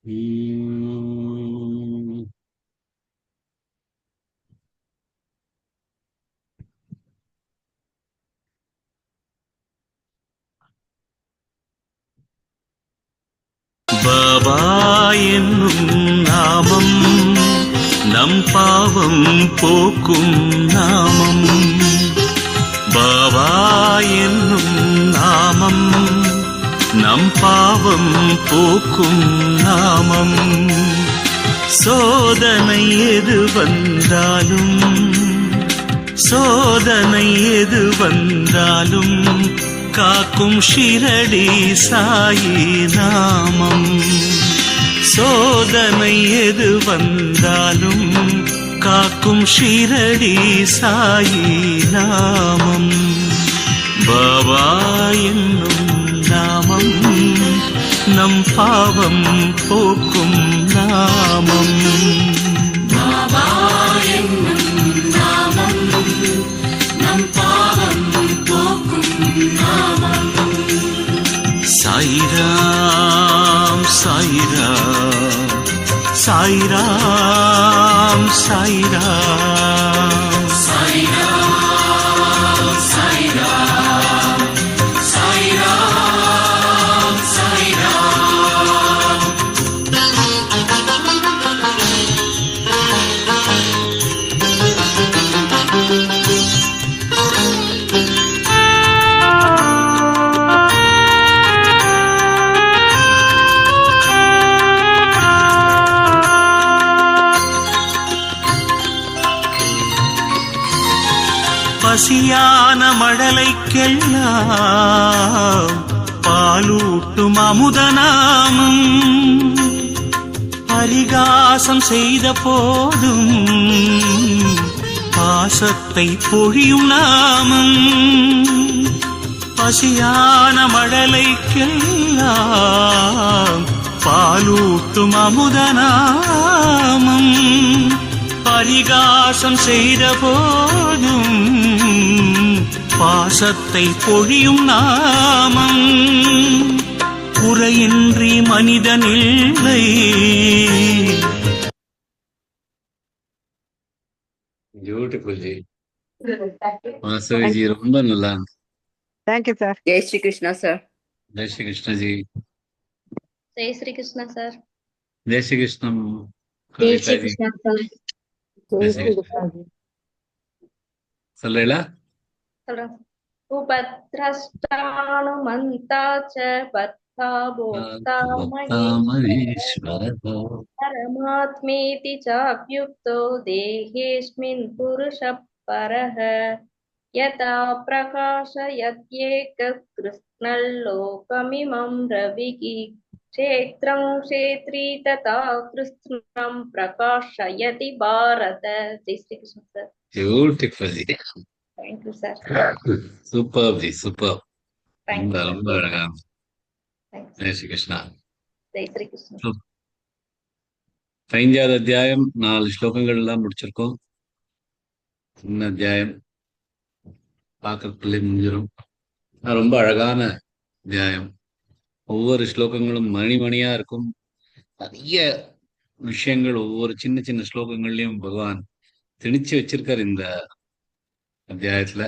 ம். பாபா என்னும் நாமம் நம் பாவம் போக்கும் நாமம். பாபா என்னும் நாமம் நம் பாவம் போக்கும் நாமம். சோதனை எது வந்தாலும், சோதனை எது வந்தாலும் காக்கும் ஷிரடி சாயி நாமம். சோதனை எது வந்தாலும் காக்கும் ஷிரடி சாயி நாமம். பாபா என்னும் நாமம் நம் பாவம் போக்கும் நாமம். பாபா என்னும் நாமம் நம் பாவம் போக்கும் நாமம். சாயிராம் சாயிராம் சாயிராம் சாயிராம் சாயிராம் சாயிராம் சாயிராம் சாயிராம். பசியான மழலைக்கெல்லாம் பாலூட்டும் அமுதநாமம். பரிகாசம் செய்த போதும் பாசத்தை பொழியும் நாமம். பசியான மழலைக்கெல்லாம் பாலூட்டும் அமுதநாமம். பரிகாசம் செய்த போதும் பாசத்தை பொழியும் நாமம். குறையின்றி மனிதனில்லை. பியூட்டிஃபுல் ஜி. வாசவி ஜி ரொம்ப நல்லா. Thank you sir. Jai Shri Krishna sir. Jai Shri Krishna ji. Jai Shri Krishna sir. Jai Shri கிருஷ்ணம் ஜெய் கவிதா ஸ்ரீ ஜி. கிருஷ்ணா சார். ஜெய் ஸ்ரீ கிருஷ்ண. சொல்லலா சொல்றேன். உபத்ரஷ்டானுமந்தா ச பர்த்தா போக்தா மகேஸ்வரः பரமாத்மேதி சாப்யுக்தோ தேஹேஸ்மின் புருஷः பரः யதா பிரகாஷயத்யேக கிருஷ்ணல்லோகமிமம் ரவிகி க்ஷேத்ரம் க்ஷேத்ரி ததா கிருஷ்ணம் பிரகாஷயதி Bharata. Jai Shri Krishna sir. Beautiful ji. Thank you sir. Super ji, super. ரொம்ப தேங்க்யூ ரொம்ப அழகா. தேங்க்ஸ். ஜெய் ஸ்ரீ கிருஷ்ணா. ஜெய் ஸ்ரீ கிருஷ்ண. 5வது அத்தியாயம் 4 ஸ்லோகங்கள் எல்லாம் முடிச்சிருக்கோம். சின்ன அத்தியாயம் பார்க்கறதுக்குள்ளே முடிஞ்சிடும். ரொம்ப அழகான அத்தியாயம். ஒவ்வொரு ஸ்லோகங்களும் மணிமணியா இருக்கும். நிறைய விஷயங்கள் ஒவ்வொரு சின்ன சின்ன ஸ்லோகங்கள்லயும் பகவான் திணிச்சு வச்சிருக்காரு இந்த அத்தியாயத்துல.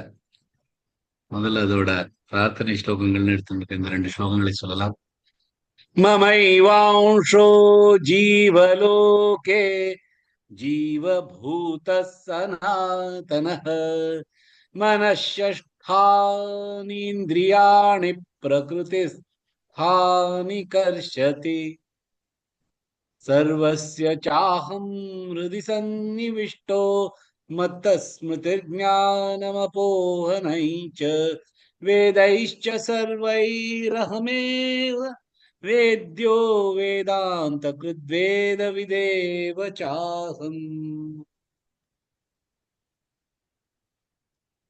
முதல்ல அதோட பிரார்த்தனை ஸ்லோகங்கள்னு எடுத்துட்டு இந்த 2 ஸ்லோகங்களை சொல்லலாம். மமைவாம்சோ ஜீவலோகே ஜீவபூத சனாதனः மனஷ்யஷ்டானீந்திரியாணி பிரகிருதிஸ்தானி கர்ஷதி சர்வஸ்ய சாஹம் ஹ்ருதி சந்நிவிஷ்டோ மத்தஸ்மிருதிர்ஞானமபோஹனைச்ச வேதைश्च सर्वैरहमेव வேத்யோ வேதாந்த கிருத்வேத விதேவ சாஹம்.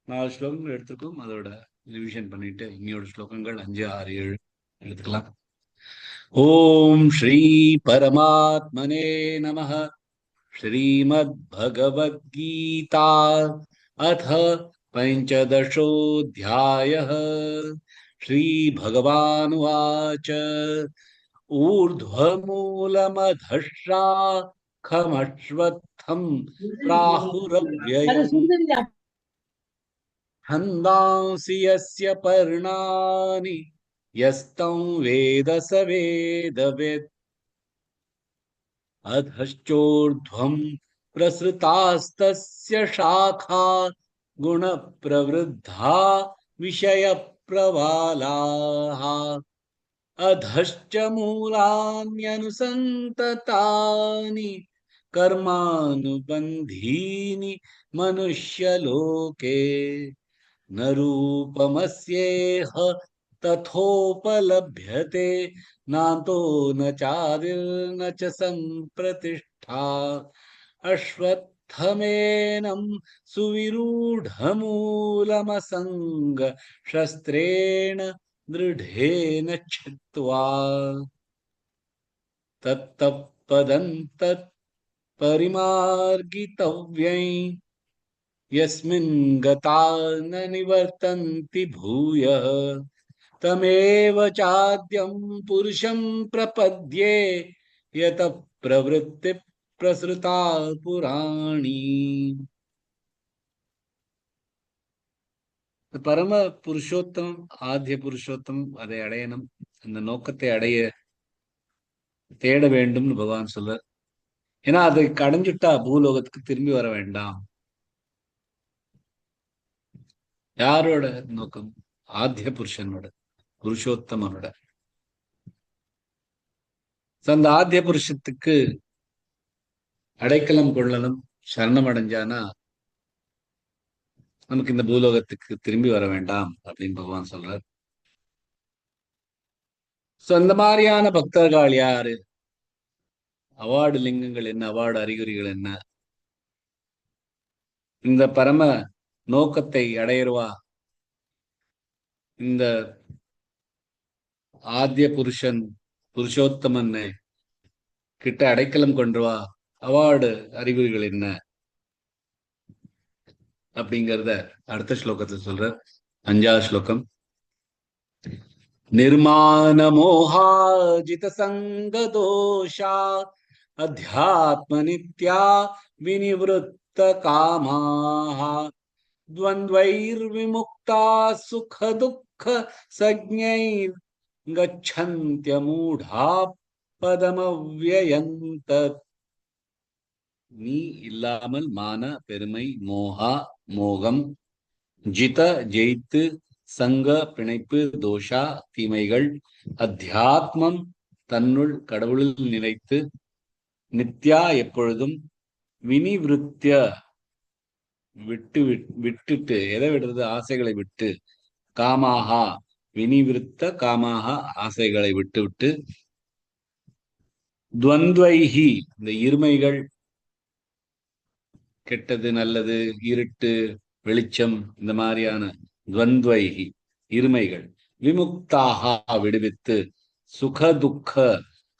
4 ஸ்லோகங்கள் எடுத்துருக்கோம். அதோட ரிவிஷன் பண்ணிட்டு இன்னொரு ஸ்லோகங்கள் 5, 6, 7 எடுத்துக்கலாம். ஓம் ஸ்ரீ பரமாத்மனே நமः. ஸ்ரீமத் பகவத்கீதா அத பஞ்சதசோऽध्यायः. श्रीभगवानुवाच ऊर्ध्वमूलमधशाखमश्वत्थं प्राहुरव्ययम् छन्दांसि यस्य पर्णानि यस्तं वेद स वेदवित् अधश्चोर्ध्वं प्रसृतास्तस्य शाखा गुणप्रवृद्धा विषयप्रवालाः अधश्च मूलान्यनुसन्ततानि कर्मानुबन्धीनि मनुष्यलोके न रूपमस्येह तथोपलभ्यते नान्तो न चादिर्न च सम्प्रतिष्ठा अश्वत्थमेनं सुविरूढमूलमसङ्ग शस्त्रेण दृढेन छित्त्वा तत्तत्पदं परिमार्गितव्यं यस्मिन् गता न निवर्तन्ति भूयः तमेव चाद्यं पुरुषं प्रपद्ये यतः प्रवृत्ति प्रसृता पुराणी. பரம புருஷோத்தம் ஆத்திய புருஷோத்தம் அதை அடையணும். அந்த நோக்கத்தை அடைய தேட வேண்டும்னு பகவான் சொல்றார். ஏன்னா அதை அடைஞ்சுட்டா பூலோகத்துக்கு திரும்பி வர வேண்டாம். யாரோட நோக்கம்? ஆத்திய புருஷனோட, புருஷோத்தமனோட. அந்த ஆத்திய புருஷத்துக்கு அடைக்கலம் கொள்ளணும், சரணம் அடைஞ்சானா நமக்கு இந்த பூலோகத்துக்கு திரும்பி வர வேண்டாம் அப்படின்னு பகவான் சொல்றார். சோ அந்த மாதிரியான பக்தர்கள் யாரு? அவார்டு லிங்கங்கள் என்ன, அவார்டு அறிகுறிகள் என்ன? இந்த பரம நோக்கத்தை அடையறவா இந்த ஆத்திய புருஷன் புருஷோத்தமன் கிட்ட அடைக்கலம் கொண்டுவா அவார்டு அறிகுறிகள் என்ன அப்படிங்கிறத அடுத்த ஸ்லோகத்தில் சொல்ற. 5வது ஸ்லோகம். நிர்மாண மோஹாஜித சங்க தோஷா அத்தியாத்ம நித்யா வினிவృత్త காமாஹ द्वन्द्वैर्विमुक्ता सुख दुःख सज्ञैर् गच्छन्त्यमूढा पदमव्ययन्तत्. நீ இல்லாமல் மான பெருமை, மோகா மோகம், ஜித ஜெயித்து, சங்க பிணைப்பு, தோஷா தீமைகள், அத்தியாத்மம் தன்னுள் கடவுளில் நிலைத்து, நித்யா எப்பொழுதும், வினிவிருத்திய விட்டுட்டு, எதை விடுறது? ஆசைகளை விட்டு, காமாகா வினிவிருத்த காமாகா ஆசைகளை விட்டு, துவந்த்வைஹி இந்த இருமைகள், கெட்டது நல்லது, இருட்டு வெளிச்சம், இந்த மாதிரியான துவந்த்வைஹி இருமைகள், விமுக்தாகா விடுவித்து, சுக துக்க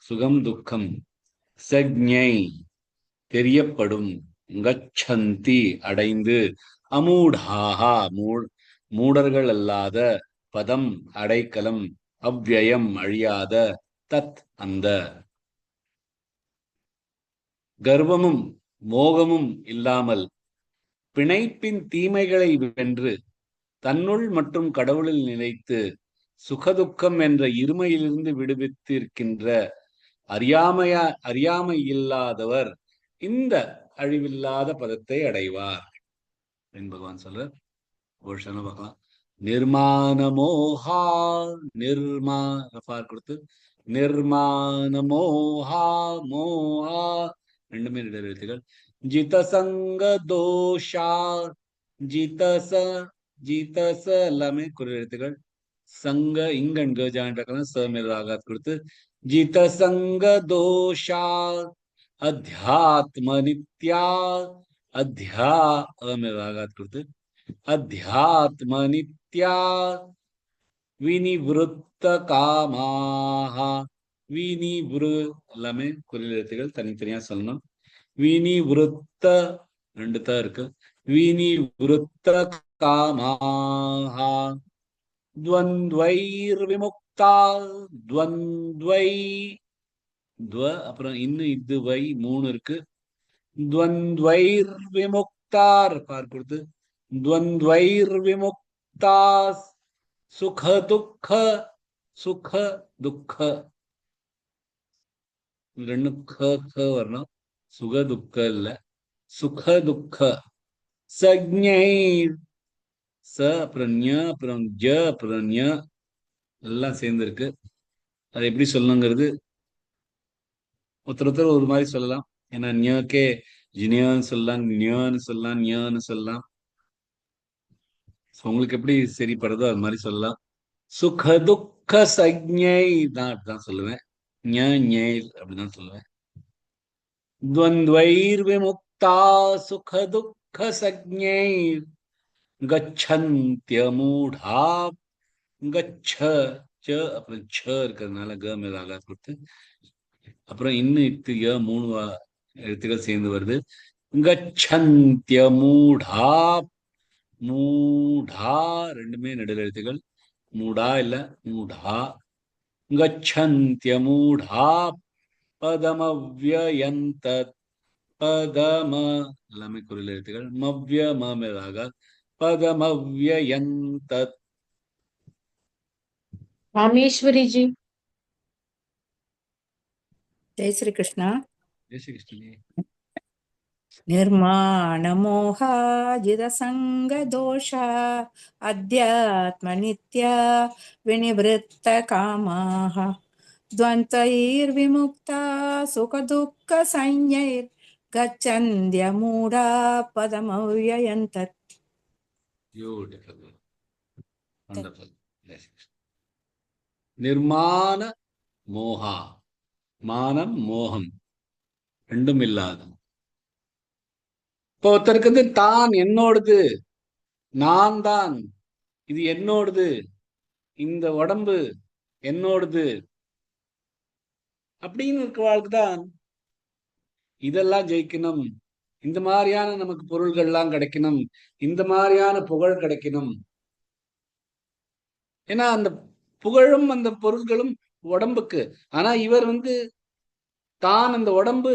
சுகம் துக்கம், சக்ஞை தெரியப்படும், கச்சந்தி அடைந்து, அமூடாகா மூடர்கள் அல்லாத, பதம் அடைக்கலம், அவ்யயம் அழியாத, தத் அந்த. கர்வமும் மோகமும் இல்லாமல் பிணைப்பின் தீமைகளை வென்று தன்னுள் மற்றும் கடவுளில் நிலைத்து சுகதுக்கம் என்ற இருமையிலிருந்து விடுவித்து இருக்கின்ற அறியாமை இல்லாதவர் இந்த அழிவில்லாத பதத்தை அடைவார் என்று பகவான் சொல்ற. ஒரு சனம் பார்க்கலாம். நிர்மாண மோஹா, கொடுத்து நிர்மாண மோஹா, மோஹா ரெண்டுமே எழுத்துக்கள். ஜிதசங்க தோஷா, ஜிதச எல்லாமே குறி எழுத்துக்கள். சங்க இங்க ஜாயின் ச மேல் ஆகாத் கொடுத்து ஜிதசங்க தோஷா அத்தியாத்ம நித்யா, அத்தியா மேல் ஆகாத் கொடுத்து அத்தியாத்ம நித்யா வினிவிருத்த காமாஹா, வினிவிரு எல்லாமே குறில் எழுத்துக்கள், தனித்தனியா சொல்லணும். வினிவிருத்த ரெண்டு தான் இருக்கு. வினிவிருத்த காமாஹா துவந்த்வைர் விமுக்த விமுக்தா துவந்த்வை அப்புறம் இன்னும் இதுவை 3 இருக்கு. துவந்த்வைர் விமுக்தார் பார்க்கிறது. துவந்த்வைர் விமுக்தா சுக துக்க சுக துக்க ரெண்டு வரணும். சுக துக்க இல்ல, சுக துக்க. சக்ஞை ச அப்புறம் ஞ அப்புறம் ஜ அப்புறம் ஞ எல்லாம் சேர்ந்து இருக்கு. அது எப்படி சொல்லணுங்கிறது ஒருத்தர் ஒரு மாதிரி சொல்லலாம். ஏன்னா ஞக்கே ஜினியான்னு சொல்லலாம், ஞன்னு சொல்லலாம், ஞன்னு சொல்லலாம். உங்களுக்கு எப்படி சரிப்படுதோ அது மாதிரி சொல்லலாம். சுக துக்க சக்ஞை தான் அப்படிதான் சொல்லுவேன். ஞ ஞே அப்படிதான் சொல்லுவேன். துவந்த்வைர் விமுக்தா சுக துக்க சக்ஞை கச்சந்த்யமூடா கச்ச ச அப்புறம் ச இருக்கிறதுனால க மேல ஆகாது கொடுத்து அப்புறம் இன்னும் இத்து ய 3 எழுத்துக்கள் சேர்ந்து வருது. கச்சந்த்யமூடா மூடா ரெண்டுமே நடுவில் எழுத்துக்கள். மூடா இல்ல மூடா. கச்சந்த்யமூடா பதமவ்யயந்த பதம எல்லாமே குரல் எழுத்துக்கள். மவ்ய மேலாக பதமவ்யயந்த. रामेश्वरी जी। जय श्री कृष्ण। जय श्री कृष्ण। निर्माण मोहाजित संग दोष अध्यात्म नित्य विनिवृत्त कामाः द्वन्द्वैर्विमुक्ता सुख दुःख संज्ञैर् गच्छन्त्य मूढा पदमव्ययन्तत्। Beautiful. Wonderful. Yes. நிர்மாண மோகா, மானம் மோகம் ரெண்டும் இல்லாத. இப்போ ஒருத்தருக்கு வந்து தான் என்னோடது, நான் தான், இது என்னோடது, இந்த உடம்பு என்னோடது அப்படின்னு இருக்கிறவாளுக்கு தான் இதெல்லாம் ஜெயிக்கணும், இந்த மாதிரியான நமக்கு பொருள்கள்லாம் கிடைக்கணும், இந்த மாதிரியான புகழ் கிடைக்கணும். ஏன்னா அந்த புகழும் அந்த பொருள்களும் உடம்புக்கு. ஆனா இவர் வந்து தான் அந்த உடம்பு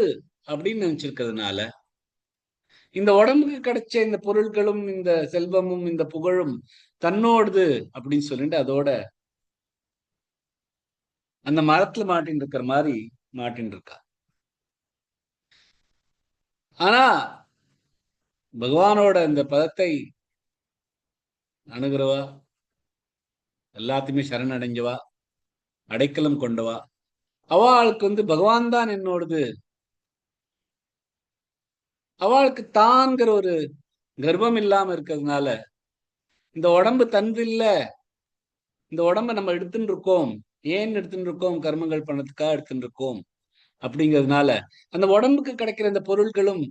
அப்படின்னு நினைச்சிருக்கிறதுனால இந்த உடம்புக்கு கிடைச்ச இந்த பொருட்களும் இந்த செல்வமும் இந்த புகழும் தன்னோடுது அப்படின்னு சொல்லிட்டு அதோட அந்த மரத்துல மாட்டின்னு இருக்கிற மாதிரி மாட்டின்னு இருக்கா. ஆனா பகவானோட இந்த பதத்தை அணுகிறவா, எல்லாத்தையுமே சரணடைஞ்சவா, அடைக்கலம் கொண்டவா, அவளுக்கு வந்து பகவான் தான் என்னோடது, அவளுக்கு தான்கிற ஒரு கர்வம் இல்லாம இருக்கிறதுனால இந்த உடம்பு தந்து இல்ல, இந்த உடம்ப நம்ம எடுத்துட்டு இருக்கோம், ஏன் எடுத்துட்டு இருக்கோம், கர்மங்கள் பண்ணதுக்காக எடுத்துட்டு இருக்கோம் அப்படிங்கிறதுனால அந்த உடம்புக்கு கிடைக்கிற இந்த பொருட்களும்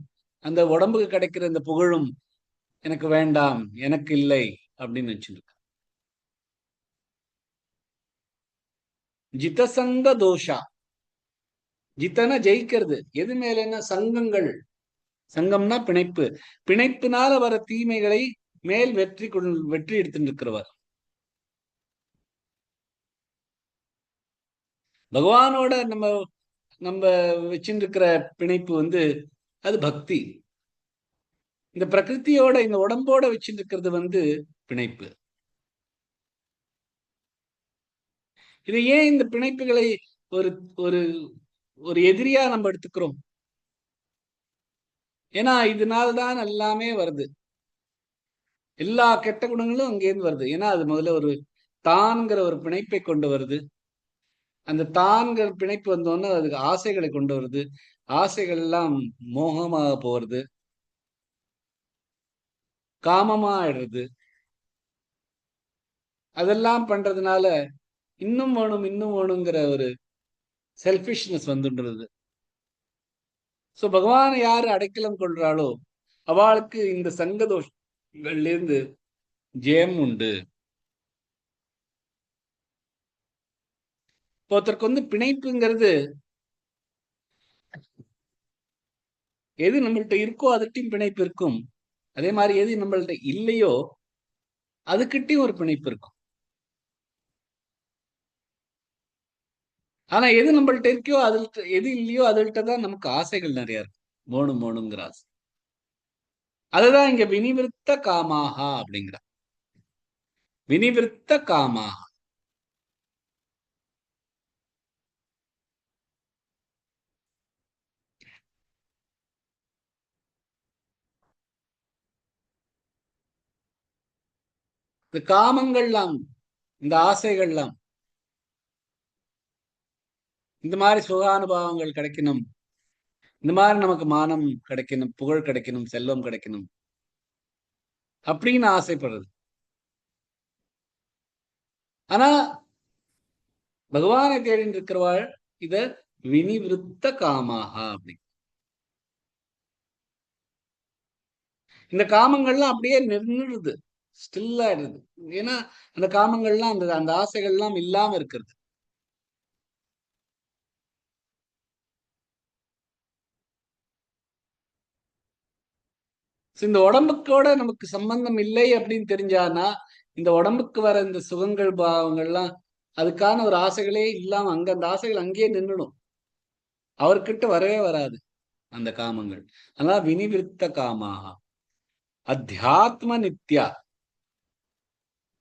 அந்த உடம்புக்கு கிடைக்கிற இந்த புகழும் எனக்கு வேண்டாம், எனக்கு இல்லை அப்படின்னு நினைச்சுட்டு. ஜிதசங்க தோஷா, ஜித்தன ஜெயிக்கிறது, எது மேலன்னா சங்கங்கள். சங்கம்னா பிணைப்பு, பிணைப்பினால வர தீமைகளை மேல் வெற்றி எடுத்துட்டு இருக்கிறவர். பகவானோட நம்ம நம்ம வச்சுட்டு இருக்கிற பிணைப்பு வந்து அது பக்தி. இந்த பிரகிருத்தியோட இந்த உடம்போட வச்சுட்டு இருக்கிறது வந்து பிணைப்பு. இது ஏன் இந்த பிணைப்புகளை ஒரு ஒரு ஒரு எதிரியா நம்ம எடுத்துக்கிறோம்? ஏன்னா இதனால்தான் எல்லாமே வருது, எல்லா கெட்ட குணங்களும் அங்கேருந்து வருது. ஏன்னா அது முதல்ல ஒரு தான்கிற ஒரு பிணைப்பை கொண்டு வருது. அந்த தான்கிற பிணைப்பு வந்தோன்னா அதுக்கு ஆசைகளை கொண்டு வருது. ஆசைகள் எல்லாம் மோகமாக போறது, காமமா ஆயிடுறது. அதெல்லாம் பண்றதுனால இன்னும் வேணும் இன்னும் வேணுங்கிற ஒரு செல்ஃபிஷ்னஸ் வந்துன்றது. சோ பகவான் யாரு அடைக்கலம் கொள்றாளோ அவளுக்கு இந்த சங்க தோஷங்கள்ல இருந்து ஜெயம் உண்டு. ஒருத்தருக்கு வந்து பிணைப்புங்கிறது எது நம்மள்ட்ட இருக்கோ அதுக்கிட்டையும் பிணைப்பு இருக்கும். அதே மாதிரி எது நம்மள்ட்ட இல்லையோ அதுக்கிட்டையும் ஒரு பிணைப்பு இருக்கும். ஆனா எது நம்மள்ட்ட இருக்கோ அதுல எது இல்லையோ அதுகிட்ட தான் நமக்கு ஆசைகள் நிறைய இருக்கு. வேணுங்கிற ஆசை. அதுதான் இங்க வினிவிருத்த காமாகா அப்படிங்கிற. வினிவிருத்த காமா. இந்த காமங்கள்லாம், இந்த ஆசைகள்லாம், இந்த மாதிரி சுகானுபவங்கள் கிடைக்கணும், இந்த மாதிரி நமக்கு மானம் கிடைக்கணும், புகழ் கிடைக்கணும், செல்வம் கிடைக்கணும் அப்படின்னு ஆசைப்படுறது. ஆனா பகவானை தேடிட்டு இருக்கிறவாள் இத வினிவிருத்த காமாகா அப்படி. இந்த காமங்கள்லாம் அப்படியே நின்றுடுது, ஸ்டில் ஆயிடுது. ஏன்னா அந்த காமங்கள்லாம் அந்த அந்த ஆசைகள்லாம் இல்லாம இருக்கிறது. இந்த உடம்புக்கோட நமக்கு சம்பந்தம் இல்லை அப்படின்னு தெரிஞ்சானா இந்த உடம்புக்கு வர இந்த சுகங்கள் பாவங்கள்லாம் அதுக்கான ஒரு ஆசைகளே இல்லாம அங்க அந்த ஆசைகள் அங்கேயே நின்றுடும். அவர்கிட்ட வரவே வராது அந்த காமங்கள். அதனால வினிவிருத்த காமாக அத்தியாத்ம நித்யா,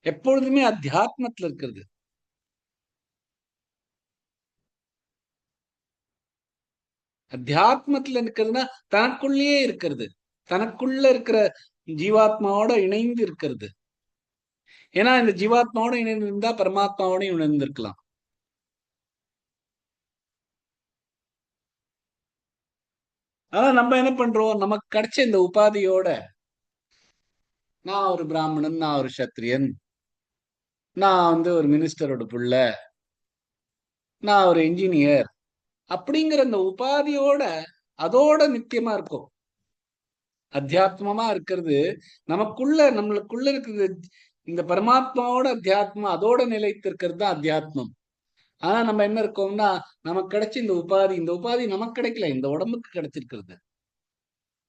எப்பொழுதுமே அத்தியாத்மத்துல இருக்கிறது. அத்தியாத்மத்துல இருக்கிறதுனா தனக்குள்ளேயே இருக்கிறது, தனக்குள்ள இருக்கிற ஜீவாத்மாவோட இணைந்து இருக்கிறது. ஏன்னா இந்த ஜீவாத்மாவோட இணைந்து இருந்தா பரமாத்மாவோட இணைந்து இருக்கலாம். ஆனா நம்ம என்ன பண்றோம், நமக்கு கிடைச்ச இந்த உபாதியோட நான் ஒரு பிராமணன், நான் ஒரு சத்திரியன், நான் ஒரு மினிஸ்டரோட புள்ள, நான் ஒரு இன்ஜினியர் அப்படிங்கிற அந்த உபாதியோட அதோட நித்தியமா இருக்கும். அத்தியாத்மமா இருக்கிறது நம்மளுக்குள்ள இருக்கிறது. இந்த பரமாத்மாவோட அத்தியாத்மா அதோட நிலைத்து இருக்கிறது தான் அத்தியாத்மம். ஆனா நம்ம என்ன இருக்கோம்னா நமக்கு கிடைச்ச இந்த உபாதி நமக்கு கிடைக்கல, இந்த உடம்புக்கு கிடைச்சிருக்கிறது.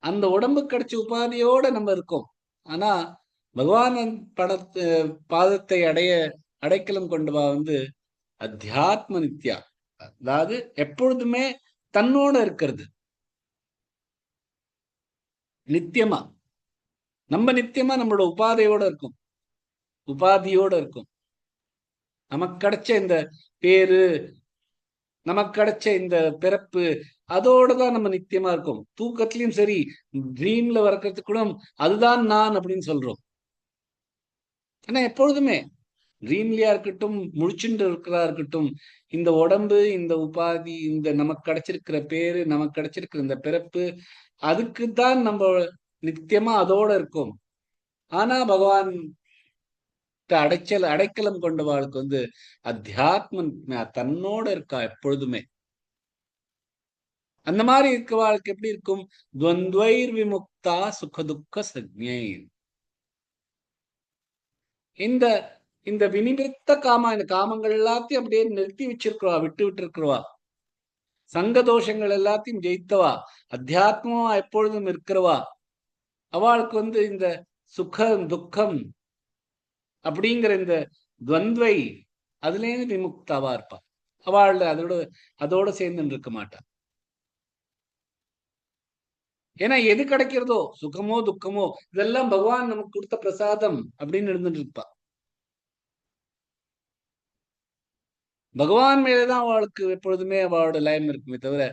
அந்த உடம்புக்கு கிடைச்ச உபாதியோட நம்ம இருக்கோம். ஆனா பகவான் பாதத்தை அடைக்கலம் கொண்டவா அத்தியாத்ம நித்யா, அதாவது எப்பொழுதுமே தன்னோட இருக்கிறது நித்தியமா. நம்ம நித்தியமா நம்மளோட உபாதியோட இருக்கும். நமக்கு கிடைச்ச இந்த பேரு, நமக்கு கிடைச்ச இந்த பிறப்பு, அதோட தான் நம்ம நித்தியமா இருக்கும். தூக்கத்திலயும் சரி, ட்ரீம்ல வரக்கிறதுக்கு கூட அதுதான் நான் அப்படின்னு சொல்றோம். ஆனா எப்பொழுதுமே ட்ரீம்லயா இருக்கட்டும், முழிச்சுட்டு இருக்கிறதா இருக்கட்டும், இந்த உடம்பு, இந்த உபாதி, இந்த நமக்கு கிடைச்சிருக்கிற பேரு, நமக்கு கிடைச்சிருக்கிற இந்த பிறப்பு, அதுக்குத்தான் நம்ம நித்தியமா அதோட இருக்கும். ஆனா பகவான் அடைக்கலம் கொண்டவாளுக்கு அத்தியாத்ம தன்னோட இருக்கா எப்பொழுதுமே. அந்த மாதிரி இருக்கவாளுக்கு எப்படி இருக்கும், துவந்த்வைர் விமுக்தா சுகதுக்க சஜ்ஞை. இந்த இந்த வினிவிருத்த இந்த காமங்கள் எல்லாத்தையும் அப்படியே நிறுத்தி வச்சிருக்கிறவா, விட்டு இருக்கிறவா, சங்க தோஷங்கள் எல்லாத்தையும் ஜெயித்தவா, அத்தியாத்மமா எப்பொழுதும் இருக்கிறவா, அவளுக்கு இந்த சுகம் துக்கம் அப்படிங்கிற இந்த துவந்த்வை அதுலேருந்து விமுக்தாவா இருப்பா. அவள் அதோட சேர்ந்து இருக்க மாட்டா. ஏன்னா எது கிடைக்கிறதோ, சுகமோ துக்கமோ, இதெல்லாம் பகவான் நமக்கு கொடுத்த பிரசாதம் அப்படின்னு இருந்துட்டு இருப்பா. பகவான் மேலதான் அவளுக்கு எப்பொழுதுமே அவளோட லயம் இருக்குமே தவிர,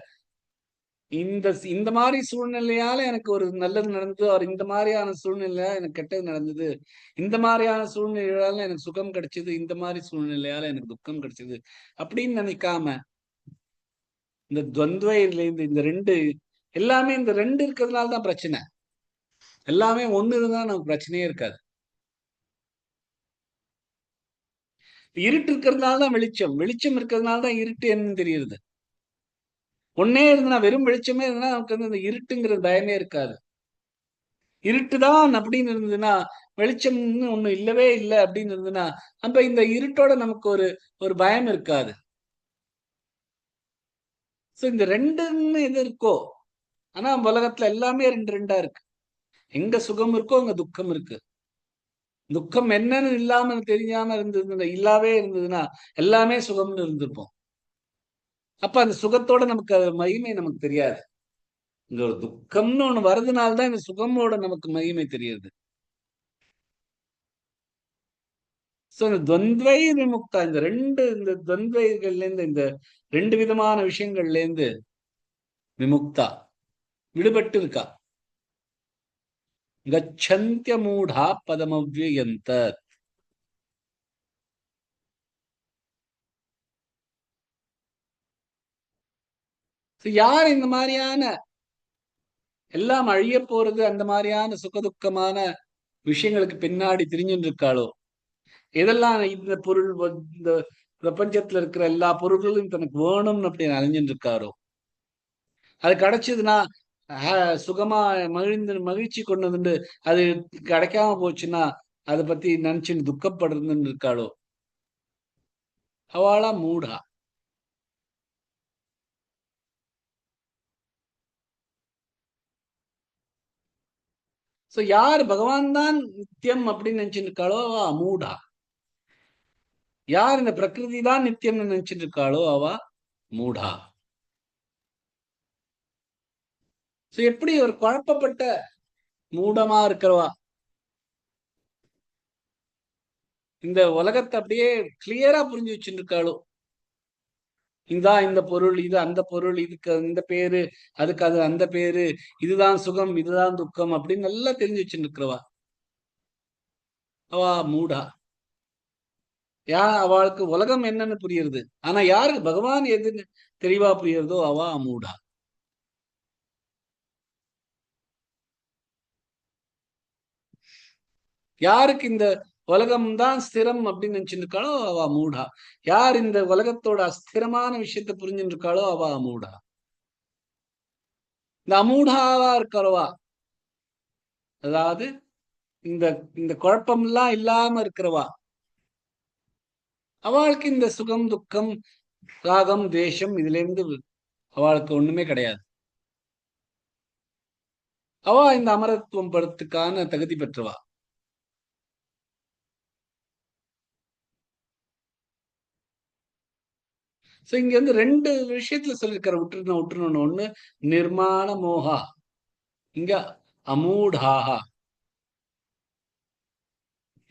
இந்த மாதிரி சூழ்நிலையால எனக்கு ஒரு நல்லது நடந்தது, அவர் இந்த மாதிரியான சூழ்நிலையால எனக்கு கெட்டது நடந்தது, இந்த மாதிரியான சூழ்நிலையால எனக்கு சுகம் கிடைச்சது, இந்த மாதிரி சூழ்நிலையால எனக்கு துக்கம் கிடைச்சது அப்படின்னு நினைக்காம, இந்த துவந்த்வையில இந்த ரெண்டு எல்லாமே, இந்த ரெண்டு இருக்கிறதுனால தான் பிரச்சனை. எல்லாமே ஒண்ணு இருந்தா நமக்கு பிரச்சனையே இருக்காது. இருட்டு இருக்கிறதுனால தான் வெளிச்சம், வெளிச்சம் இருக்கிறதுனால தான் இருட்டு என்னன்னு தெரியுது. ஒன்னே இருந்தா, வெறும் வெளிச்சமே இருந்தா நமக்கு இந்த இருட்டுங்கிறது பயமே இருக்காது. இருட்டுதான் அப்படின்னு இருந்ததுன்னா, வெளிச்சம்னு ஒண்ணு இல்லவே இல்லை அப்படின்னு இருந்ததுன்னா, அப்ப இந்த இருட்டோட நமக்கு ஒரு பயம் இருக்காது. சோ இந்த ரெண்டுன்னு எது இருக்கோ, ஆனா உலகத்துல எல்லாமே ரெண்டு ரெண்டா இருக்கு. எங்க சுகம் இருக்கோ அங்க துக்கம் இருக்கு. துக்கம் என்னன்னு இல்லாம தெரியாம இருந்ததுன்னா, இல்லாவே இருந்ததுன்னா எல்லாமே சுகம்னு இருந்திருப்போம். அப்ப அந்த சுகத்தோட நமக்கு மகிமை நமக்கு தெரியாது. இங்க ஒரு துக்கம்னு ஒண்ணு வர்றதுனாலதான் இந்த சுகமோட நமக்கு மகிமை தெரியுது. சோ இந்த துவந்த்வை விமுக்தா, இந்த துவந்த்வைகள்ல இருந்து, இந்த 2 விதமான விஷயங்கள்ல இருந்து விமுக்தா, விடுபட்டு இருக்கா. கச்சந்திய மூடா பதமவ்யயந்த. யார் இந்த மாதிரியான எல்லாம் அழிய போறது, அந்த மாதிரியான சுகதுக்கமான விஷயங்களுக்கு பின்னாடி திரிஞ்சுட்டு இருக்காளோ, எதெல்லாம் இந்த பொருள் இந்த பிரபஞ்சத்துல இருக்கிற எல்லா பொருள்களும் தனக்கு வேணும்னு அப்படின்னு அலைஞ்சுட்டு இருக்காரோ, அது கிடைச்சதுன்னா சுகமா மகிழ்ச்சி கொண்டு வந்து, அது கிடைக்காம போச்சுன்னா அதை பத்தி நினைச்சுன்னு துக்கப்படுறதுன்னு இருக்காளோ, அவளா மூடா. சோ யார் பகவான் தான் நித்தியம் அப்படின்னு நினைச்சுட்டு இருக்காளோ அவ மூடா. யார் இந்த பிரகிருதி தான் நித்தியம்னு நினைச்சிட்டு இருக்காளோ அவ மூடா. சோ எப்படி ஒரு குழப்பப்பட்ட மூடமா இருக்கிறவா இந்த உலகத்தை அப்படியே கிளியரா புரிஞ்சு வச்சுட்டு இருக்காளோ, இந்த பொருள், இது அந்த பொருள், இதுக்கு இந்த பேரு, அதுக்கு அது அந்த பேரு, இதுதான் சுகம், இதுதான் துக்கம் அப்படின்னு நல்லா தெரிஞ்சு வச்சுட்டு இருக்கிறவா அவ மூடா. அவளுக்கு உலகம் என்னன்னு புரியுறது, ஆனா யாருக்கு பகவான் எதுன்னு தெளிவா புரியுறதோ அவ மூடா. யாருக்கு இந்த உலகம் தான் ஸ்திரம் அப்படின்னு நினைச்சுட்டு இருக்காளோ அவ மூடா. யார் இந்த உலகத்தோட அஸ்திரமான விஷயத்த புரிஞ்சுட்டு இருக்காளோ அவ மூடா. இந்த அமூடாவா இருக்கிறவா, அதாவது இந்த இந்த குழப்பம் எல்லாம் இல்லாம இருக்கிறவா, அவளுக்கு இந்த சுகம் துக்கம் ராகம் தேசம் இதுல இருந்து அவளுக்கு ஒண்ணுமே கிடையாது. அவ இந்த அமரத்துவம் படத்துக்கான தகுதி பெற்றவா. சோ இங்க வந்து 2 விஷயத்துல சொல்லியிருக்கிற விட்டுறணும். ஒண்ணு நிர்மாண மோகா, இங்க அமூடாஹா.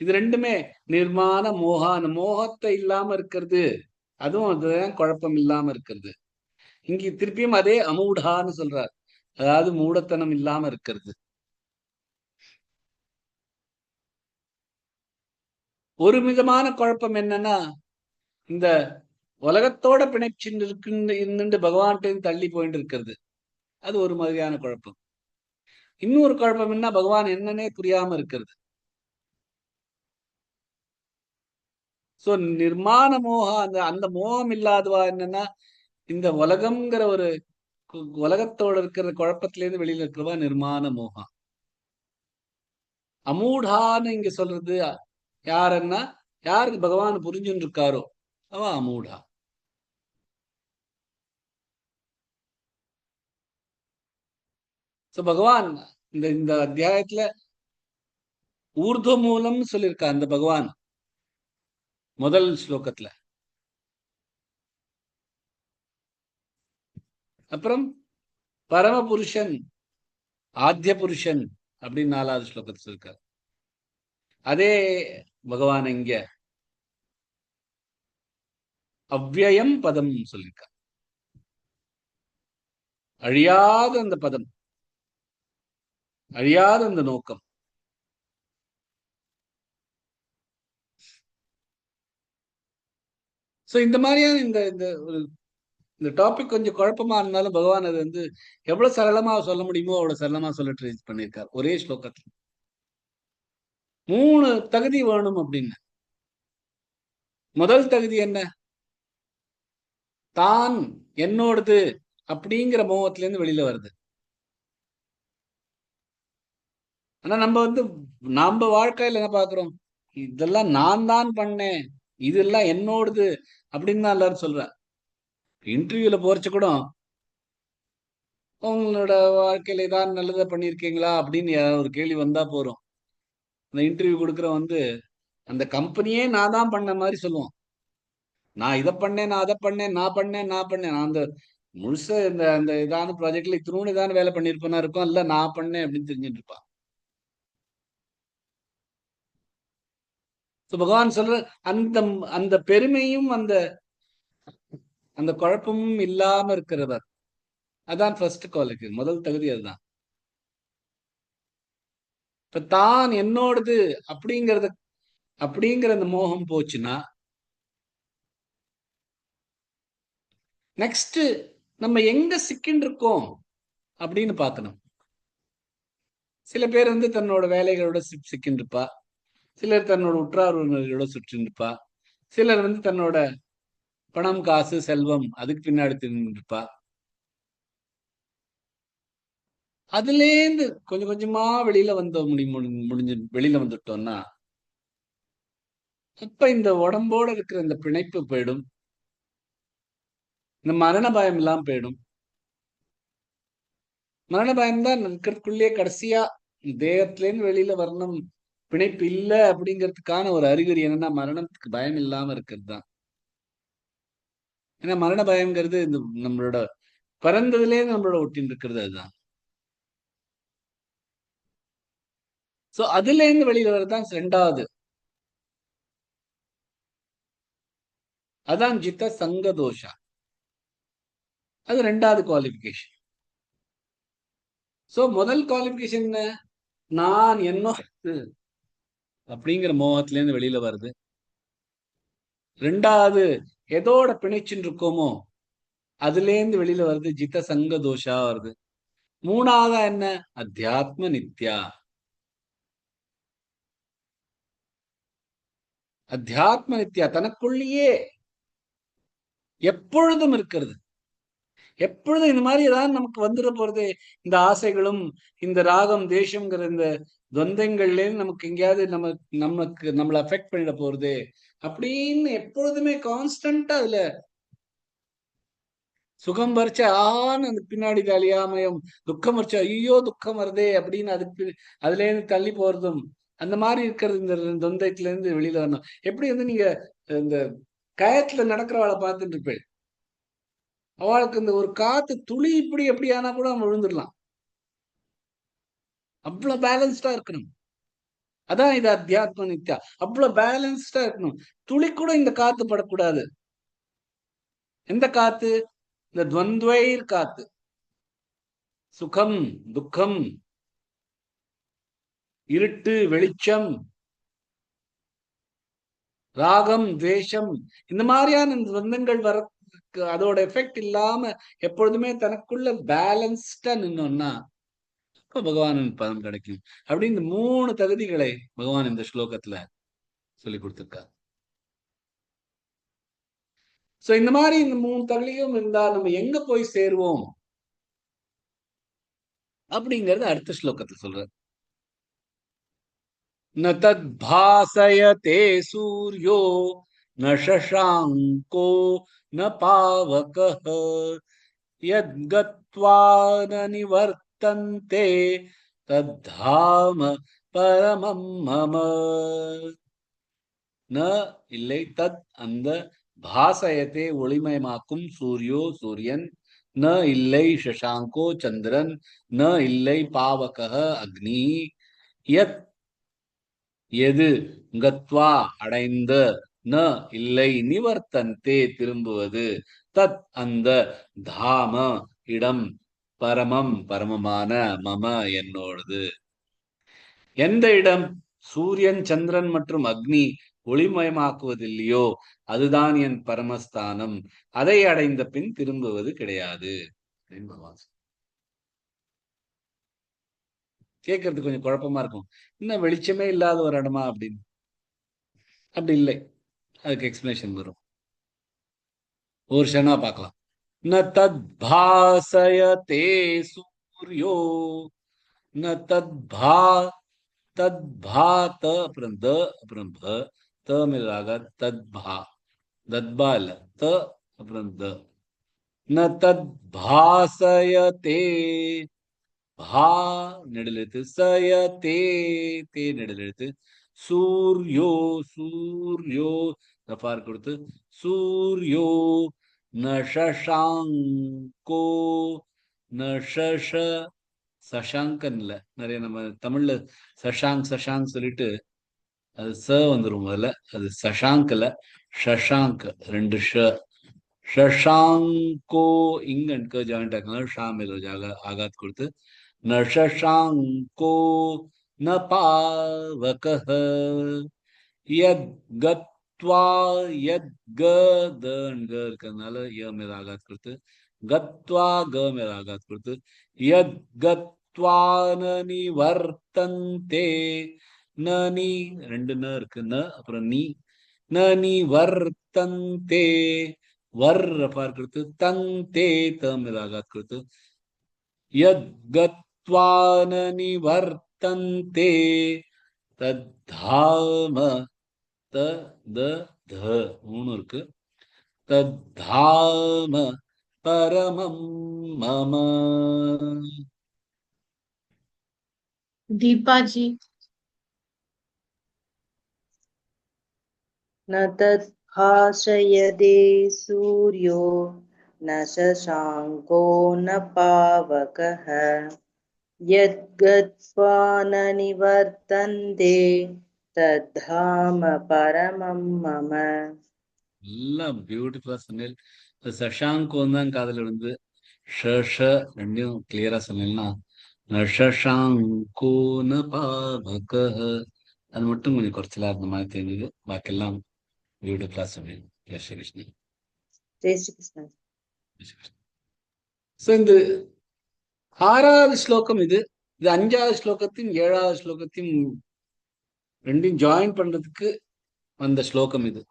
இது ரெண்டுமே நிர்மாண மோகா, அந்த மோகத்தை இல்லாம இருக்கிறது, அதுவும் அதுதான் குழப்பம் இல்லாம இருக்கிறது. இங்க திருப்பியும் அதே அமூடான்னு சொல்றார், அதாவது மூடத்தனம் இல்லாம இருக்கிறது. ஒரு விதமான குழப்பம் என்னன்னா, இந்த உலகத்தோட பிணைச்சின்னு இருக்கு பகவான்கிட்ட தள்ளி போயிட்டு இருக்கிறது, அது ஒரு மாதிரியான குழப்பம். இன்னொரு குழப்பம் என்ன, பகவான் என்னன்னே புரியாம இருக்கிறது. சோ நிர்மாண மோகா, அந்த அந்த மோகம் இல்லாதவா என்னன்னா, இந்த உலகம்ங்கிற ஒரு உலகத்தோட இருக்கிற குழப்பத்திலேருந்து வெளியில இருக்கிறவா நிர்மாண மோகா. அமூடான்னு இங்க சொல்றது யாருன்னா, யாருக்கு பகவான் புரிஞ்சுன்னு இருக்காரோ அவ அமூடா. சோ பகவான் இந்த இந்த அத்தியாயத்துல ஊர்துவ மூலம்னு சொல்லியிருக்கா அந்த பகவான் முதல் ஸ்லோகத்துல. அப்புறம் பரமபுருஷன், ஆத்திய புருஷன் அப்படின்னு 4வது ஸ்லோகத்துல சொல்லிருக்காரு. அதே பகவான் இங்க அவ்யயம் பதம் சொல்லியிருக்கார், அழியாத அந்த பதம், அழியாத அந்த நோக்கம். சோ இந்த மாதிரியான இந்த இந்த ஒரு இந்த டாபிக் கொஞ்சம் குழப்பமா இருந்தாலும் பகவான் அது வந்து எவ்வளவு சரளமா சொல்ல முடியுமோ அவ்வளவு சரளமா சொல்ல ட்ரை பண்ணியிருக்கார் ஒரே ஸ்லோகத்துல. 3 தகுதி வேணும் அப்படின்னு. முதல் தகுதி என்ன, தான் என்னோடது அப்படிங்கிற மோகத்துல இருந்து வெளியில வருது. ஆனா நம்ம வந்து நம்ம வாழ்க்கையில என்ன பாக்குறோம், இதெல்லாம் நான் தான் பண்ணேன், இதெல்லாம் என்னோடது அப்படின்னு தான் எல்லாரும் சொல்றேன். இன்டர்வியூல போறச்சு கூட உங்களோட வாழ்க்கையில ஏதாவது நல்லதா பண்ணிருக்கீங்களா அப்படின்னு ஒரு கேள்வி வந்தா போறோம், அந்த இன்டர்வியூ கொடுக்குற வந்து அந்த கம்பெனியே நான் தான் பண்ண மாதிரி சொல்லுவோம். நான் இதை பண்ணேன், நான் அதை பண்ணேன், நான் அந்த முழுச இந்த அந்த இதான ப்ராஜெக்ட்ல இத்தினூன்னு இதான வேலை பண்ணிருப்பேனா இருக்கும், இல்ல நான் பண்ணேன் அப்படின்னு தெரிஞ்சுட்டு இருப்பான். பகவான் சொல்ற அந்த அந்த பெருமையும் அந்த அந்த குழப்பமும் இல்லாம இருக்கிறவர், அதான் ஃபர்ஸ்ட் குவாலிட்டி, முதல் தகுதி அதுதான். இப்ப தான் என்னோடது அப்படிங்கறது அப்படிங்கிற அந்த மோகம் போச்சுன்னா, நெக்ஸ்ட் நம்ம எங்க சிக்கின்னு இருக்கோம் அப்படின்னு பார்க்கணும். சில பேர் வந்து தன்னோட வேலைகளோட சிக்கின்னு இருப்பா, சிலர் தன்னோட உற்றார் உறவினர்களோட சுற்றின்னு இருப்பா, சிலர் வந்து தன்னோட பணம், காசு, செல்வம் அதுக்கு பின்னாடி திரும்பிட்டு இருப்பா. அதுலேருந்து கொஞ்சம் கொஞ்சமா வெளியில முடிஞ்சு வெளியில வந்துட்டோம்னா, அப்ப இந்த உடம்போட இருக்கிற இந்த பிணைப்பு போயிடும், இந்த மரண பயம் எல்லாம் போயிடும். மரண பயம் தான் இருக்கிறதுக்குள்ளேயே கடைசியா தேகத்திலேருந்து வெளியில வரணும், பிணைப்பு இல்லை அப்படிங்கிறதுக்கான ஒரு அறிகுறி என்னன்னா மரணத்துக்கு பயம் இல்லாம இருக்கிறது தான். ஏன்னா மரண பயம்ங்கிறது இந்த நம்மளோட பிறந்ததுலேயே நம்மளோட ஒட்டின்னு இருக்கிறது அதுதான். சோ அதுல இருந்து வெளியில வர்றதுதான் ரெண்டாவது. அதான் ஜித்த சங்க தோஷா. அது ரெண்டாவது குவாலிபிகேஷன். சோ முதல் குவாலிபிகேஷன் என்ன? நான் என்னோட அப்படிங்கிற மோகத்துல இருந்து வெளியில வருது. ரெண்டாவது எதோட பிணைச்சுன்னு இருக்கோமோ அதுல இருந்து வெளியில வருது, ஜித்த சங்க தோஷா வருது. மூணாவதா என்ன? அத்தியாத்ம நித்யா. அத்தியாத்ம நித்யா தனக்குள்ளேயே எப்பொழுதும் இருக்கிறது. எப்பொழுதும் இந்த மாதிரி ஏதாவது நமக்கு வந்துட போறது, இந்த ஆசைகளும் இந்த ராகம் தேசம்ங்கிற இந்த துவந்தங்கள்ல நமக்கு எங்கேயாவது நமக்கு நம்மளை அஃபெக்ட் பண்ணிட போறது அப்படின்னு எப்பொழுதுமே கான்ஸ்டன்டா அதுல சுகம் வரைச்ச அந்த பின்னாடி அழியாமயம், துக்கம் வரைச்ச ஐயோ துக்கம் வருதே அப்படின்னு அதுக்கு அதுல இருந்து தள்ளி போறதும், அந்த மாதிரி இருக்கிறது. இந்த தொந்தத்துல இருந்து வெளியில வரணும். எப்படி வந்து நீங்க இந்த கயத்துல நடக்கிறவளை பார்த்துட்டு இருப்பேன், அவளுக்கு இந்த ஒரு காத்து துளி இப்படி எப்படி ஆனா கூட அவன் விழுந்துடலாம், அவ்வளவு பேலன்ஸ்டா இருக்கணும். அதான் இது அத்தியாத்ம நித்யா, அவ்வளவு பேலன்ஸ்டா இருக்கணும். துளி கூட இந்த காத்து படக்கூடாது. எந்த காத்து? இந்த துவந்த்வைர் காத்து, சுகம் துக்கம், இருட்டு வெளிச்சம், ராகம் துவேஷம், இந்த மாதிரியான துவந்தங்கள் வர அதோட எஃபெக்ட் இல்லாம எப்பொழுதுமே தனக்குள்ள பேலன்ஸ்டா நின்னோம்னா இப்ப பகவானின் பதம் கிடைக்கும். அப்படி இந்த மூணு தகுதிகளை பகவான் இந்த ஸ்லோகத்துல சொல்லி கொடுத்திருக்கார். சோ இந்த மாதிரி இந்த மூணு தகுதியும் இருந்தா நம்ம எங்க போய் சேருவோம் அப்படிங்கறது அடுத்த ஸ்லோகத்துல சொல்ற. ந தத் பாசயதே சூர்யோ ந சசாங்கோ ந பாவகः யத் கத்வா ந நிவர்த்தந்தே தத்தாம பரமம் மம. ந இல்லை, தத் அந்த, பாசயத்தே ஒளிமயமாக்கும், சூரியோ சூரியன், ந இல்லை சசாங்கோ சந்திரன், ந இல்லை பாவகः அக்னி, யத் எது, கத்வா அடைந்த, ந இல்லை நிவர்த்தந்தே திரும்புவது, தத் அந்த, தாம இடம், பரமம் பரமமான, மம என்னோடது. எந்த இடம் சூரியன் சந்திரன் மற்றும் அக்னி ஒளிமயமாக்குவதில்லையோ அதுதான் என் பரமஸ்தானம், அதை அடைந்த பின் திரும்புவது கிடையாது. கேட்கறது கொஞ்சம் குழப்பமா இருக்கும், இன்னும் வெளிச்சமே இல்லாத ஒரு இடமா அப்படின்னு. அப்படி இல்லை, அதுக்கு எக்ஸ்பிளேஷன் வரும், ஒரு க்ஷணமா பார்க்கலாம். ந தத் பாசயதே சூர்யோ ந தத் பா, தத் பா த அப்புறம் த அப்புறம் ப, த மேலாக தத் பா, தத்பா இல்ல, த அப்புறம் த. ந தத் பாசயதே, பா நெடிலெழுத்து, சயதே தே நெடிலெழுத்து, சூர்யோ சூர்யோ ரஃபார் கொடுத்து சூர்யோ நஷஷாங்கோ நஷஷ சஷாங்கன் இல்ல, நிறைய நம்ம தமிழ்ல சஷாங்க் சொல்லிட்டு அது ச வந்துரும் முதல்ல. அது சஷாங்க் இல்ல, ஷஷாங்க். ரெண்டு ஷஷாங்கோ இங்க ஜாயிண்ட் ஆக்கலாம். ஷா மேல ஆகாத் கொடுத்து ந ஷஷாங்கோ ந பாவகஹ யத் கத்வா யத் க இருக்கிறதுனால ய மேல ஆகாத் கொடுத்து கத்வா க மேல ஆகாத் கொடுத்து யத் கத்வா ந நிவர்த்தந்தே நி ரெண்டு ந இருக்கு, ந அப்புறம் நீ ந நிவர்த்தந்தே வர் ரஃபார் கொடுத்து தந்தே த மேல ஆகாத் கொடுத்து யத் கத்வா ந நிவர்த்தந்தே தத்தாம த த த மூணு இருக்கு. தத்தாம பரமம் மம. दीपा जी। न तद्भाषयते सूर्यो न शशाङ्को न पावकः यद्गत्वा न निवर्तन्ते तद्धाम परमं मम. எல்லாம் பியூட்டிஃபுல்லா சொன்னேன். சஷாங்கோன்னு தான் காதல் விழுந்து ஷ ரெண்டையும் கிளியரா சொன்னீங்கன்னா நஷஷாங்கோ ந பாவகஹ அது மட்டும் கொஞ்சம் குறைச்சலா இருந்த மாதிரி தெரிஞ்சது. பாக்கெல்லாம் பியூட்டிஃபுல்லா சொன்னேன். ஜெய் ஸ்ரீ கிருஷ்ணன். जय श्री कृष्ण. ஸோ இந்த 6வது ஸ்லோகம் இது 5வது ஸ்லோகத்தையும் 7வது ஸ்லோகத்தையும் ரெண்டையும் ஜாயின் பண்றதுக்கு வந்த ஸ்லோகம் இது.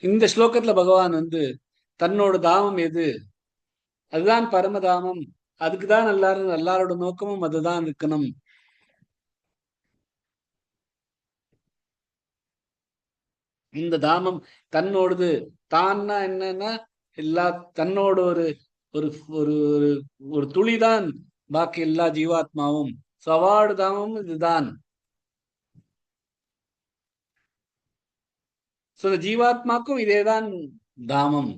இந்த ஸ்லோகத்துல பகவான் தன்னோட தாமம் எது, அதுதான் பரமதாமம், அதுக்குதான் எல்லாரோட நோக்கமும் அதுதான் இருக்கணும். இந்த தாமம் தன்னோடது. தான்னா என்னன்னா எல்லா தன்னோட ஒரு ஒரு ஒரு ஒரு துளிதான் பாக்கி எல்லா ஜீவாத்மாவும். சவாடு தாமம் இதுதான். ஜீவாத்மாக்கும் இதேதான் தாமம்.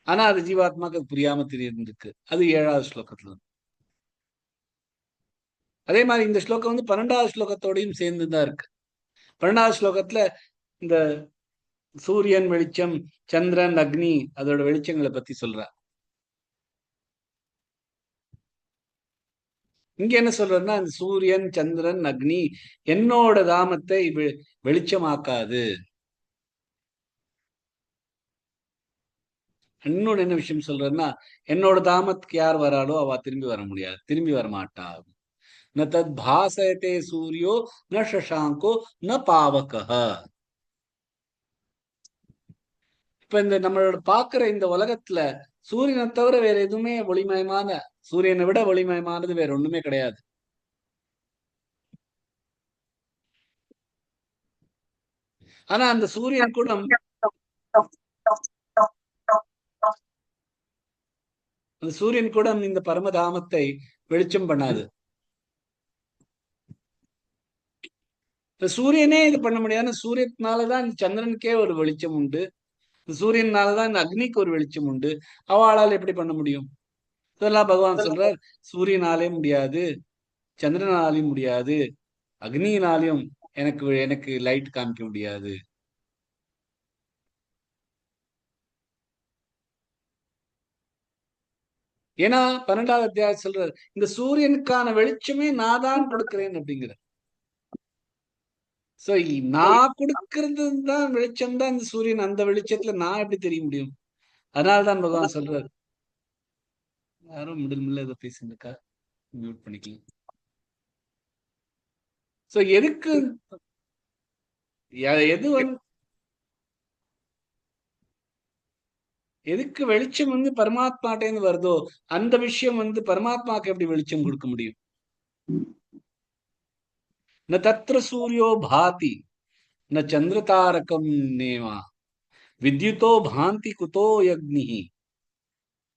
ஆனா அது ஜீவாத்மாக்கு புரியாம தெரியிருக்கு. அது 7வது ஸ்லோகத்துல. அதே மாதிரி இந்த ஸ்லோகம் 12வது ஸ்லோகத்தோடையும் சேர்ந்துதான் இருக்கு. 12வது ஸ்லோகத்துல இந்த சூரியன் வெளிச்சம், சந்திரன், அக்னி அதோட வெளிச்சங்களை பத்தி சொல்ற. இங்க என்ன சொல்றதுன்னா இந்த சூரியன், சந்திரன், அக்னி என்னோட தாமத்தை வெளிச்சமாக்காது. இன்னொன்னு என்ன விஷயம் சொல்றதுன்னா என்னோட தாமத்துக்கு யார் வராளோ அவ திரும்பி வர முடியாது, திரும்பி வரமாட்டா. ந தத் பாசயதே சூரியோ ந சஷாங்கோ ந பாவகஹ. இப்ப இந்த நம்மளோட பாக்குற இந்த உலகத்துல சூரியனை தவிர வேற எதுவுமே ஒளிமயமான, சூரியனை விட ஒளிமயமானது வேற ஒண்ணுமே கிடையாது. ஆனா அந்த சூரியன் கூட இந்த பரமதாமத்தை வெளிச்சம் பண்ணாது. சூரியனே இது பண்ண முடியாது. சூரியனாலதான் இந்த சந்திரனுக்கே ஒரு வெளிச்சம் உண்டு, சூரியனாலதான் இந்த அக்னிக்கு ஒரு வெளிச்சம் உண்டு. அவளால் எப்படி பண்ண முடியும்? இதெல்லாம் பகவான் சொல்றார். சூரியனாலே முடியாது, சந்திரனாலையும் முடியாது, அக்னியினாலையும் எனக்கு லைட் காமிக்க முடியாது. ஏன்னா 12வது அத்தியாயம் சொல்றாரு இந்த சூரியனுக்கான வெளிச்சமே நான் தான் கொடுக்கிறேன் அப்படிங்கிற. சோ நான் கொடுக்கறது தான் வெளிச்சம் தான் இந்த சூரியன். அந்த வெளிச்சத்துல நான் எப்படி தெரிய முடியும்? அதனாலதான் பகவான் சொல்றாரு. யாரும் மிடில் ஏதோ பேசிருக்கா, மியூட் பண்ணிக்கலாம். சோ எதுக்கு எதுக்கு வெளிச்சம் பரமாத்மாட்டேந்து வருதோ அந்த விஷயம் பரமாத்மாக்கு எப்படி வெளிச்சம் கொடுக்க முடியும்? ந தத்ர சூரியோ பாதி ந சந்திரதாரகம் நேமா வித்யுதோ பாந்தி குதோ யக்னி